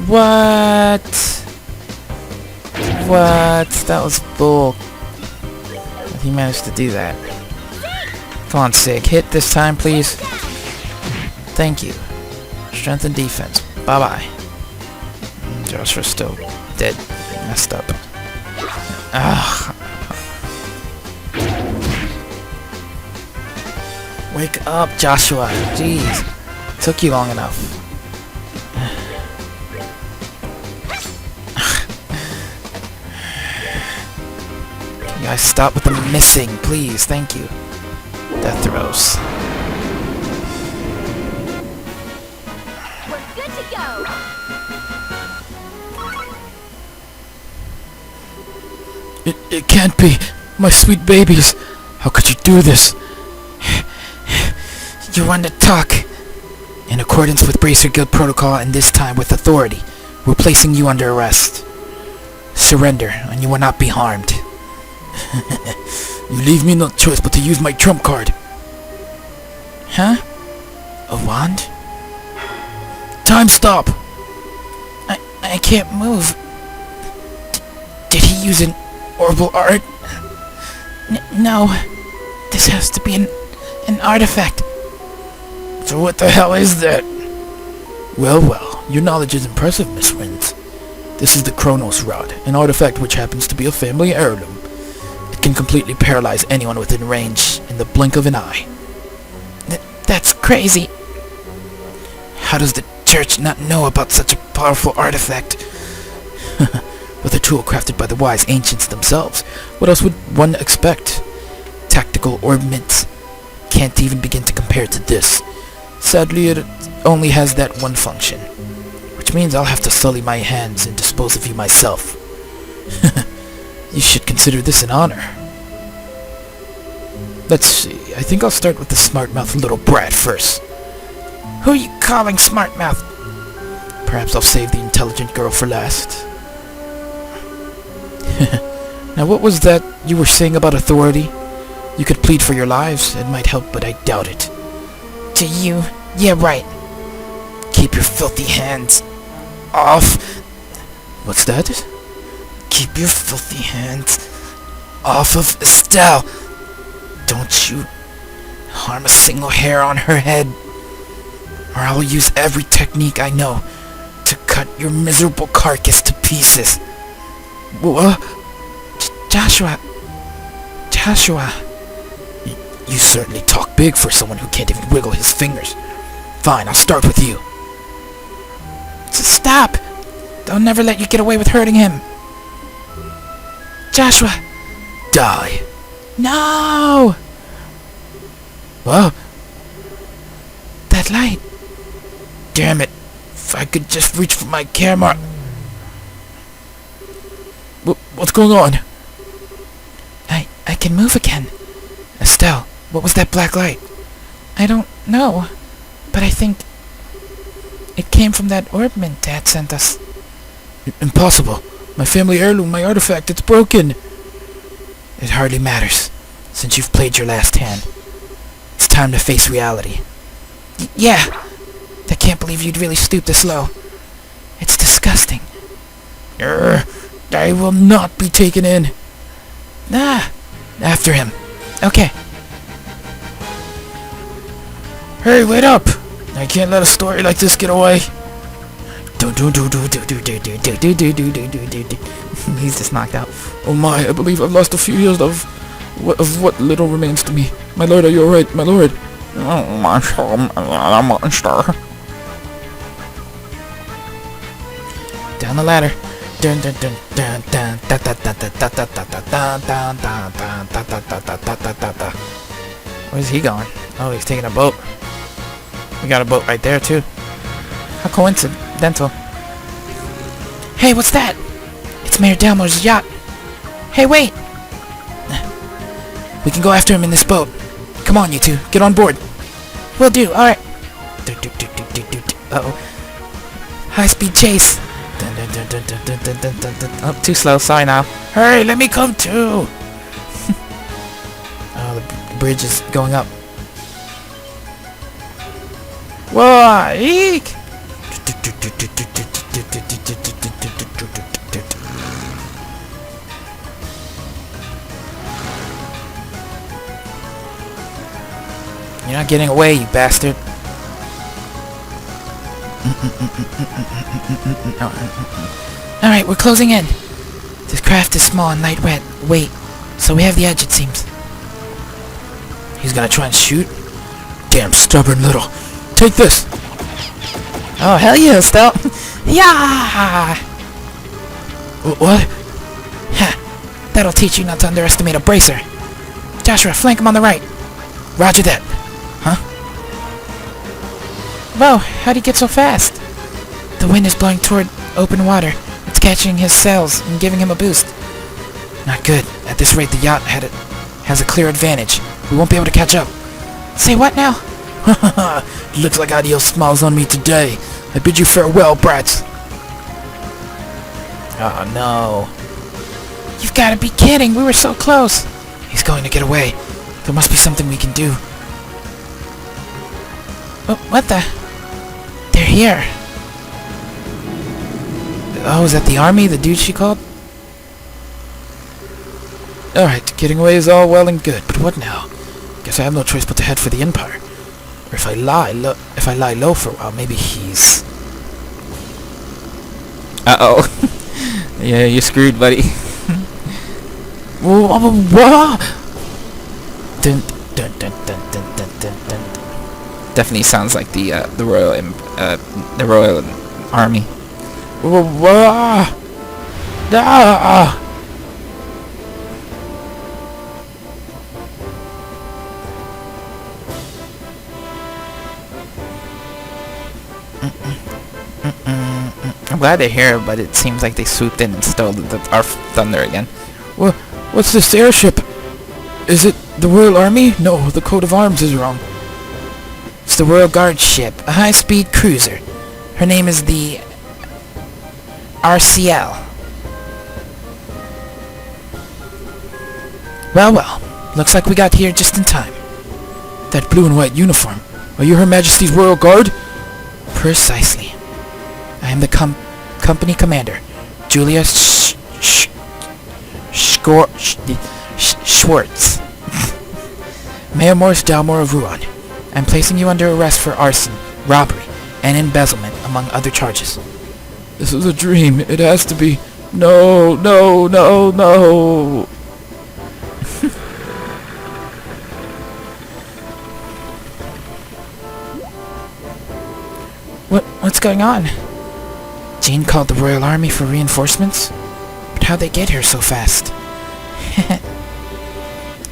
S1: What? What? That was bull. He managed to do that. Come on, Sig. Hit this time, please. Thank you. Strength and defense. Bye-bye. Joshua's still dead. Messed up. Ugh. Wake up, Joshua. Jeez. Took you long enough. Can you guys stop with the missing, please? Thank you. Death throws.
S4: We're good to go.
S3: It can't be. My sweet babies. How could you do this?
S1: You want to talk. In accordance with Bracer Guild protocol and this time with authority, we're placing you under arrest. Surrender, and you will not be harmed.
S3: You leave me no choice but to use my trump card.
S1: Huh? A wand?
S3: Time stop!
S1: I can't move. Did he use an orbital art? No. This has to be an artifact.
S3: So what the hell is that? Well, your knowledge is impressive, Miss Wins. This is the Chronos Rod, an artifact which happens to be a family heirloom. It can completely paralyze anyone within range in the blink of an eye.
S1: That's crazy. How does the church not know about such a powerful artifact?
S3: With a tool crafted by the wise ancients themselves, what else would one expect? Tactical ordnance can't even begin to compare to this. Sadly, it only has that one function, which means I'll have to sully my hands and dispose of you myself. You should consider this an honor. Let's see, I think I'll start with the smart-mouthed little brat first.
S1: Who are you calling smart mouth?
S3: Perhaps I'll save the intelligent girl for last. Now what was that you were saying about authority? You could plead for your lives, it might help, but I doubt it.
S1: To you? Yeah, right.
S3: Keep your filthy hands off. What's that?
S1: Keep your filthy hands off of Estelle. Don't you harm a single hair on her head, or I'll use every technique I know to cut your miserable carcass to pieces.
S3: What?
S1: Joshua.
S3: You certainly talk big for someone who can't even wiggle his fingers. Fine, I'll start with you.
S1: Stop! They'll never let you get away with hurting him. Joshua!
S3: Die.
S1: No!
S3: What?
S1: That light.
S3: Damn it. If I could just reach for my camera. What's going on?
S1: I can move again. Estelle, what was that black light? I don't know, but I think it came from that orbment Dad sent us.
S3: Impossible. My family heirloom, my artifact, it's broken.
S1: It hardly matters, since you've played your last hand. It's time to face reality. Yeah! I can't believe you'd really stoop this low. It's disgusting.
S3: I will not be taken in.
S1: After him. Okay.
S3: Hey, wait up! I can't let a story like this get away.
S1: He's just knocked out.
S3: Oh my, I believe I've lost a few years of what little remains to me. My lord, are you alright, my lord?
S5: Oh, monster.
S1: Down the ladder.
S3: dun dun dun dun dun da da da da da da da da da da da da da da da da da da da.
S1: Where's he going? Oh, he's taking a boat. We got a boat right there, too. How coincidental. Hey, what's that? It's Mayor Dalmore's yacht. Hey, wait!
S3: We can go after him in this boat. Come on, you two. Get on board.
S1: Will do, alright.
S3: Uh-oh. High-speed chase.
S1: Oh, too slow, sorry now.
S3: Hurry, let me come too. Oh, the bridge is going up.
S1: Whoa, eek!
S3: You're not getting away, you bastard.
S1: Alright, we're closing in. This craft is small and lightweight, so we have the edge, it seems.
S3: He's gonna try and shoot? Damn stubborn little. Take this!
S1: Oh, hell yeah, Estelle! Yeah!
S3: What?
S1: Ha! That'll teach you not to underestimate a bracer. Joshua, flank him on the right.
S3: Roger that.
S1: Whoa, how'd he get so fast? The wind is blowing toward open water. It's catching his sails and giving him a boost.
S3: Not good. At this rate, the yacht has a clear advantage. We won't be able to catch up.
S1: Say what now?
S3: Looks like Adios smiles on me today. I bid you farewell, brats.
S1: Oh, no. You've got to be kidding. We were so close.
S3: He's going to get away. There must be something we can do.
S1: Oh, what the? They're here.
S3: Oh, is that the army? The dude she called? Alright, getting away is all well and good, but what now? Guess I have no choice but to head for the Empire. Or if I lie low for a while, maybe he's...
S1: Uh-oh. Yeah, you're screwed, buddy.
S3: Dun, dun, dun, dun, dun, dun, dun, dun.
S1: Definitely sounds like the Royal Army. I'm glad they're here, but it seems like they swooped in and stole our thunder again.
S3: What's this airship? Is it the Royal Army? No, the coat of arms is wrong.
S1: It's the Royal Guard ship, a high-speed cruiser. Her name is the RCL. Well, looks like we got here just in time.
S3: That blue and white uniform. Are you Her Majesty's Royal Guard?
S1: Precisely. I am the company commander, Julia Schwartz.
S3: Mayor Morris Dalmore of Ruan.
S1: I'm placing you under arrest for arson, robbery, and embezzlement, among other charges.
S3: This is a dream. It has to be. No, no, no, no.
S1: What's going on?
S3: Jean called the Royal Army for reinforcements?
S1: But how'd they get here so fast?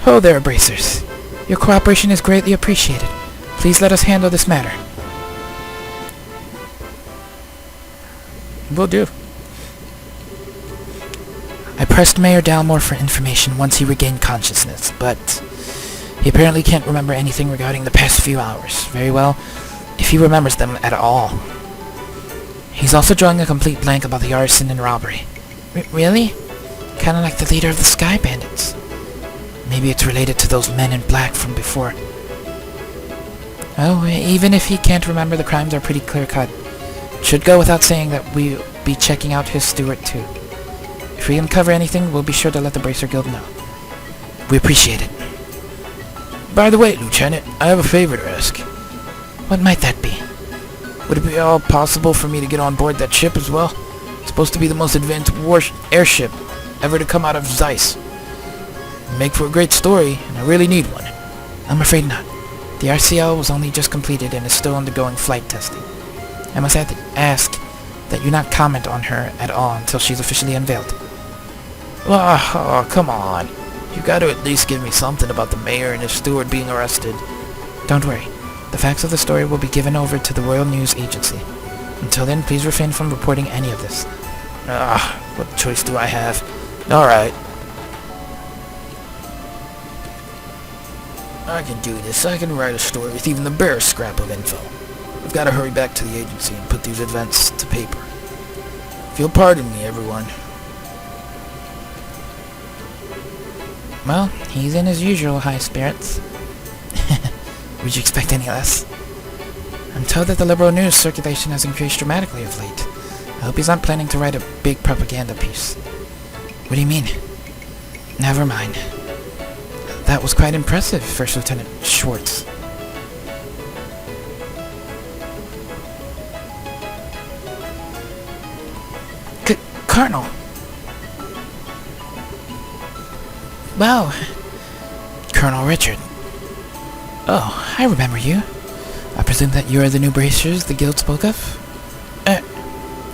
S3: Ho there, bracers.
S1: Your cooperation is greatly appreciated. Please let us handle this matter.
S3: Will do.
S1: I pressed Mayor Dalmore for information once he regained consciousness, but he apparently can't remember anything regarding the past few hours. Very well, if he remembers them at all. He's also drawing a complete blank about the arson and robbery. Really? Kinda like the leader of the Sky Bandits. Maybe it's related to those men in black from before. Oh, even if he can't remember, the crimes are pretty clear-cut. Should go without saying that we'll be checking out his steward too. If we uncover anything, we'll be sure to let the Bracer Guild know.
S3: We appreciate it. By the way, Lieutenant, I have a favor to ask.
S1: What might that be?
S3: Would it be all possible for me to get on board that ship as well? It's supposed to be the most advanced airship ever to come out of Zeiss. It'd make for a great story, and I really need one.
S1: I'm afraid not. The RCL was only just completed and is still undergoing flight testing. I must ask, that you not comment on her at all until she's officially unveiled.
S2: Oh, come on. You gotta at least give me something about the mayor and his steward being arrested.
S1: Don't worry. The facts of the story will be given over to the Royal News Agency. Until then, please refrain from reporting any of this.
S2: What choice do I have? Alright. I can do this. I can write a story with even the barest scrap of info. I've got to hurry back to the agency and put these events to paper. If you'll pardon me, everyone.
S1: Well, he's in his usual high spirits. Would you expect any less? I'm told that the liberal news circulation has increased dramatically of late. I hope he's not planning to write a big propaganda piece. What do you mean? Never mind. That was quite impressive, First Lieutenant Schwartz. Colonel! Wow. Colonel Richard. Oh, I remember you. I presume that you are the new bracers the guild spoke of?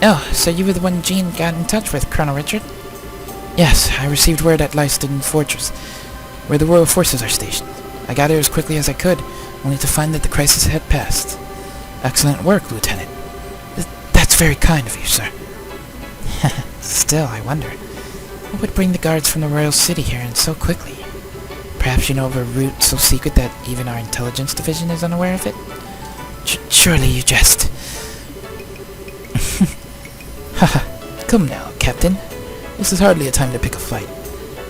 S1: Oh, so you were the one Jean got in touch with, Colonel Richard? Yes, I received word at Leiston Fortress, where the royal forces are stationed. I got here as quickly as I could, only to find that the crisis had passed. Excellent work, Lieutenant. That's very kind of you, sir. Still, I wonder, what would bring the guards from the royal city here and so quickly? Perhaps you know of a route so secret that even our intelligence division is unaware of it? Surely you jest. Haha, come now, Captain. This is hardly a time to pick a fight.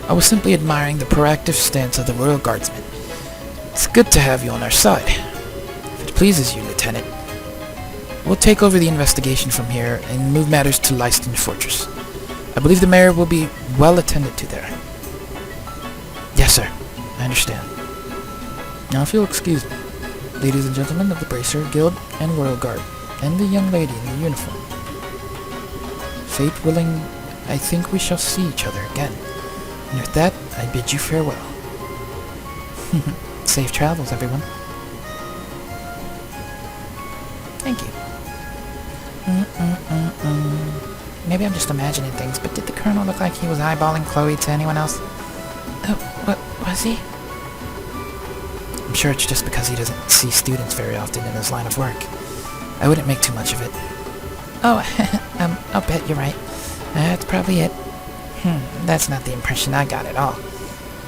S1: I was simply admiring the proactive stance of the Royal Guardsmen. It's good to have you on our side. If it pleases you, Lieutenant, we'll take over the investigation from here and move matters to Leiston Fortress. I believe the mayor will be well attended to there. Yes, sir. I understand. Now, if you'll excuse me, ladies and gentlemen of the Bracer Guild and Royal Guard, and the young lady in the uniform. Fate willing, I think we shall see each other again. And with that, I bid you farewell. Safe travels, everyone. Thank you. Maybe I'm just imagining things, but did the Colonel look like he was eyeballing Chloe to anyone else? Oh, what was he? I'm sure it's just because he doesn't see students very often in his line of work. I wouldn't make too much of it. Oh, I'll bet you're right. That's probably it. That's not the impression I got at all.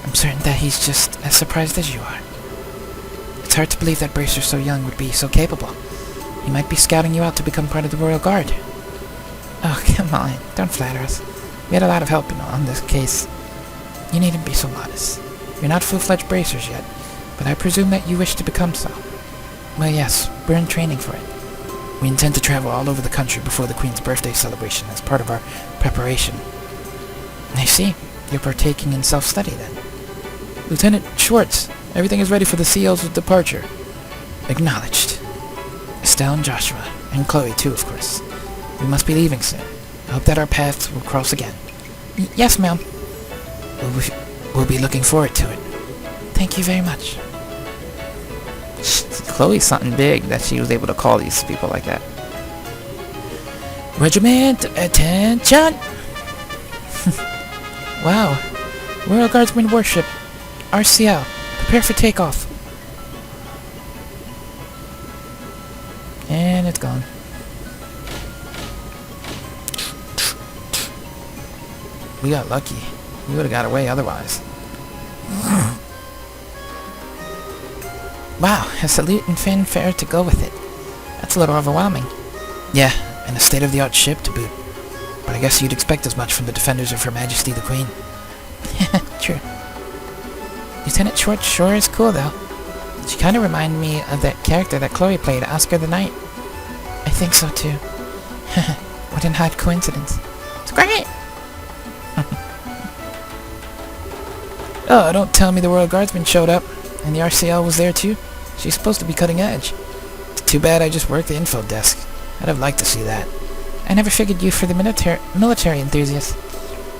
S1: I'm certain that he's just as surprised as you are. It's hard to believe that Bracer so young would be so capable. He might be scouting you out to become part of the Royal Guard. Oh, come on. Don't flatter us. We had a lot of help on this case. You needn't be so modest. You're not full-fledged bracers yet, but I presume that you wish to become so. Well, yes, we're in training for it. We intend to travel all over the country before the Queen's birthday celebration as part of our preparation. I see. You're partaking in self-study, then. Lieutenant Schwartz, everything is ready for the CL's departure. Acknowledged. Estelle and Joshua, and Chloe, too, of course. We must be leaving soon. I hope that our paths will cross again. Yes, ma'am. We'll be looking forward to it. Thank you very much. Chloe's something big that she was able to call these people like that. Regiment, attention! Wow. Royal Guardsman Warship. RCL. Prepare for takeoff. And it's gone. We got lucky. We would have got away otherwise. Wow, a salute and fanfare to go with it. That's a little overwhelming. Yeah, and a state-of-the-art ship to boot. But I guess you'd expect as much from the defenders of Her Majesty the Queen. True. Lieutenant Schwartz sure is cool, though. She kind of reminded me of that character that Chloe played, Oscar the Knight. I think so, too. What an odd coincidence. It's great! Oh, don't tell me the Royal Guardsman showed up, and the RCL was there, too. She's supposed to be cutting edge. It's too bad I just worked the info desk. I'd have liked to see that. I never figured you for the military enthusiast.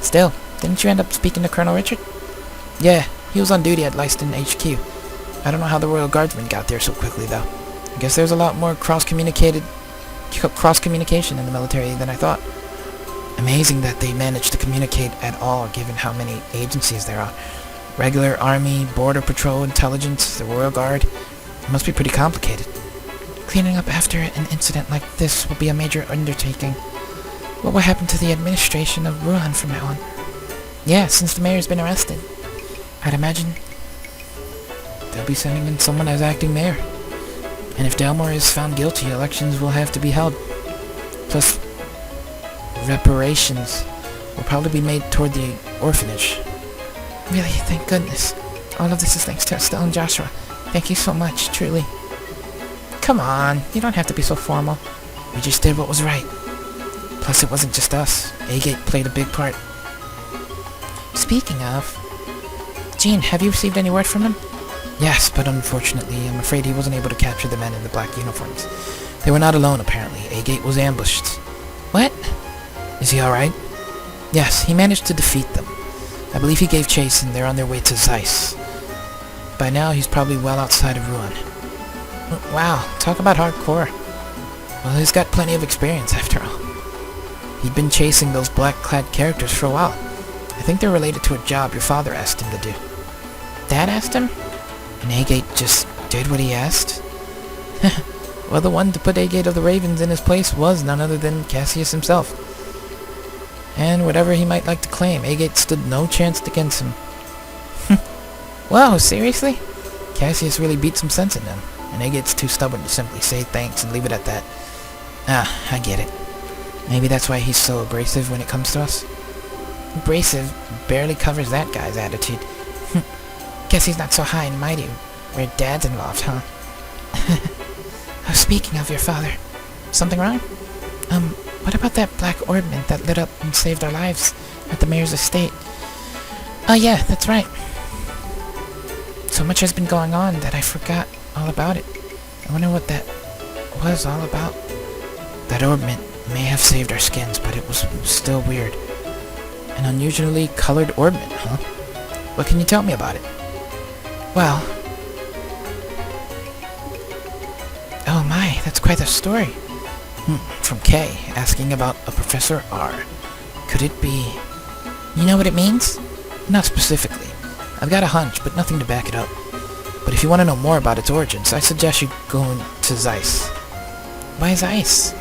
S1: Still, didn't you end up speaking to Colonel Richard? Yeah, he was on duty at Leiston HQ. I don't know how the Royal Guardsmen got there so quickly, though. I guess there's a lot more cross-communicated cross-communication in the military than I thought. Amazing that they managed to communicate at all, given how many agencies there are. Regular Army, Border Patrol, Intelligence, the Royal Guard. It must be pretty complicated. Cleaning up after an incident like this will be a major undertaking. What will happen to the administration of Ruan from now on? Yeah, since the mayor's been arrested. I'd imagine they'll be sending in someone as acting mayor. And if Delmore is found guilty, elections will have to be held. Plus, reparations will probably be made toward the orphanage. Really, thank goodness. All of this is thanks to Estelle and Joshua. Thank you so much, truly. Come on, you don't have to be so formal. We just did what was right. Plus, it wasn't just us. Agate played a big part. Speaking of... Jean, have you received any word from him? Yes, but unfortunately, I'm afraid he wasn't able to capture the men in the black uniforms. They were not alone, apparently. Agate was ambushed. What? Is he alright? Yes, he managed to defeat them. I believe he gave chase and they're on their way to Zeiss. By now, he's probably well outside of Ruan. Wow, talk about hardcore. Well, he's got plenty of experience, after all. He'd been chasing those black-clad characters for a while. I think they're related to a job your father asked him to do. Dad asked him? And Agate just did what he asked? Well, the one to put Agate of the Ravens in his place was none other than Cassius himself. And whatever he might like to claim, Agate stood no chance against him. Whoa, seriously? Cassius really beat some sense in him, and Agate's too stubborn to simply say thanks and leave it at that. Ah, I get it. Maybe that's why he's so abrasive when it comes to us. Abrasive barely covers that guy's attitude. Guess he's not so high and mighty where Dad's involved, huh? Oh, speaking of your father, something wrong? What about that black orbment that lit up and saved our lives at the mayor's estate? Oh yeah, that's right. So much has been going on that I forgot all about it. I wonder what that was all about. That orbment may have saved our skins, but it was still weird. An unusually colored orbment, huh? What can you tell me about it? Well... Oh my, that's quite a story. From K, asking about a Professor R. Could it be... You know what it means? Not specifically. I've got a hunch, but nothing to back it up. But if you want to know more about its origins, I suggest you go to Zeiss. Why Zeiss?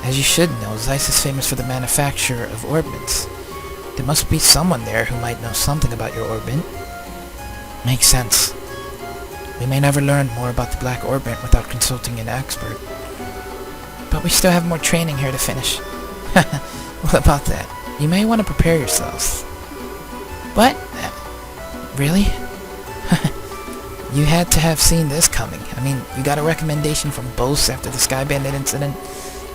S1: As you should know, Zeiss is famous for the manufacture of orbments. There must be someone there who might know something about your orbment. Makes sense. We may never learn more about the black orbment without consulting an expert. But we still have more training here to finish. What about that? You may want to prepare yourselves. What? Really? You had to have seen this coming. I mean, you got a recommendation from Bose after the Sky Bandit incident.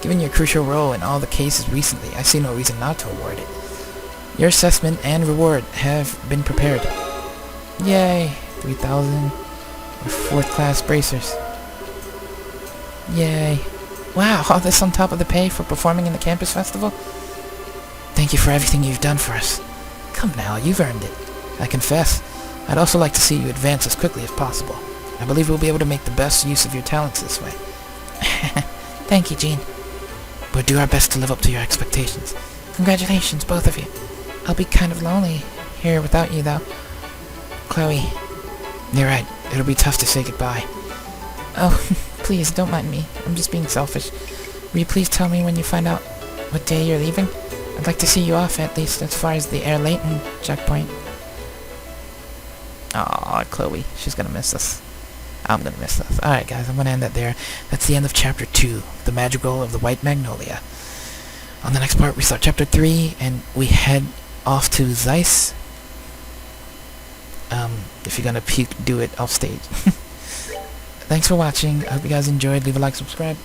S1: Given your crucial role in all the cases recently, I see no reason not to award it. Your assessment and reward have been prepared. Yay! 3,000 4th-class bracers. Yay. Wow, all this on top of the pay for performing in the campus festival? Thank you for everything you've done for us. Come now, you've earned it. I confess, I'd also like to see you advance as quickly as possible. I believe we'll be able to make the best use of your talents this way. Thank you, Jean. We'll do our best to live up to your expectations. Congratulations, both of you. I'll be kind of lonely here without you, though. Chloe. You're right. It'll be tough to say goodbye. Oh, please, don't mind me. I'm just being selfish. Will you please tell me when you find out what day you're leaving? I'd like to see you off, at least as far as the Air Layton checkpoint. Aw, Chloe. She's gonna miss us. I'm gonna miss us. Alright, guys, I'm gonna end that there. That's the end of Chapter 2, The Madrigal of the White Magnolia. On the next part, we start Chapter 3, and we head off to Zeiss. If you're gonna puke, do it off stage. Thanks for watching. I hope you guys enjoyed. Leave a like, subscribe.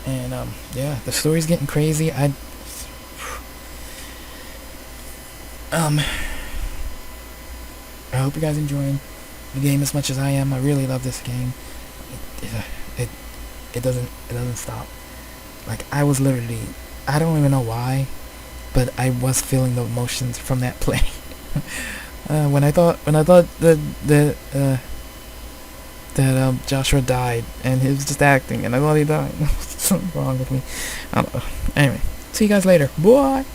S1: And, yeah, the story's getting crazy. I hope you guys enjoying the game as much as I am. I really love this game. It doesn't stop. Like, I was literally, I don't even know why, but I was feeling the emotions from that play. When I thought the
S3: that Joshua died, and he was just acting, and I thought he died. Something wrong with me. I don't know. Anyway, see you guys later. Bye.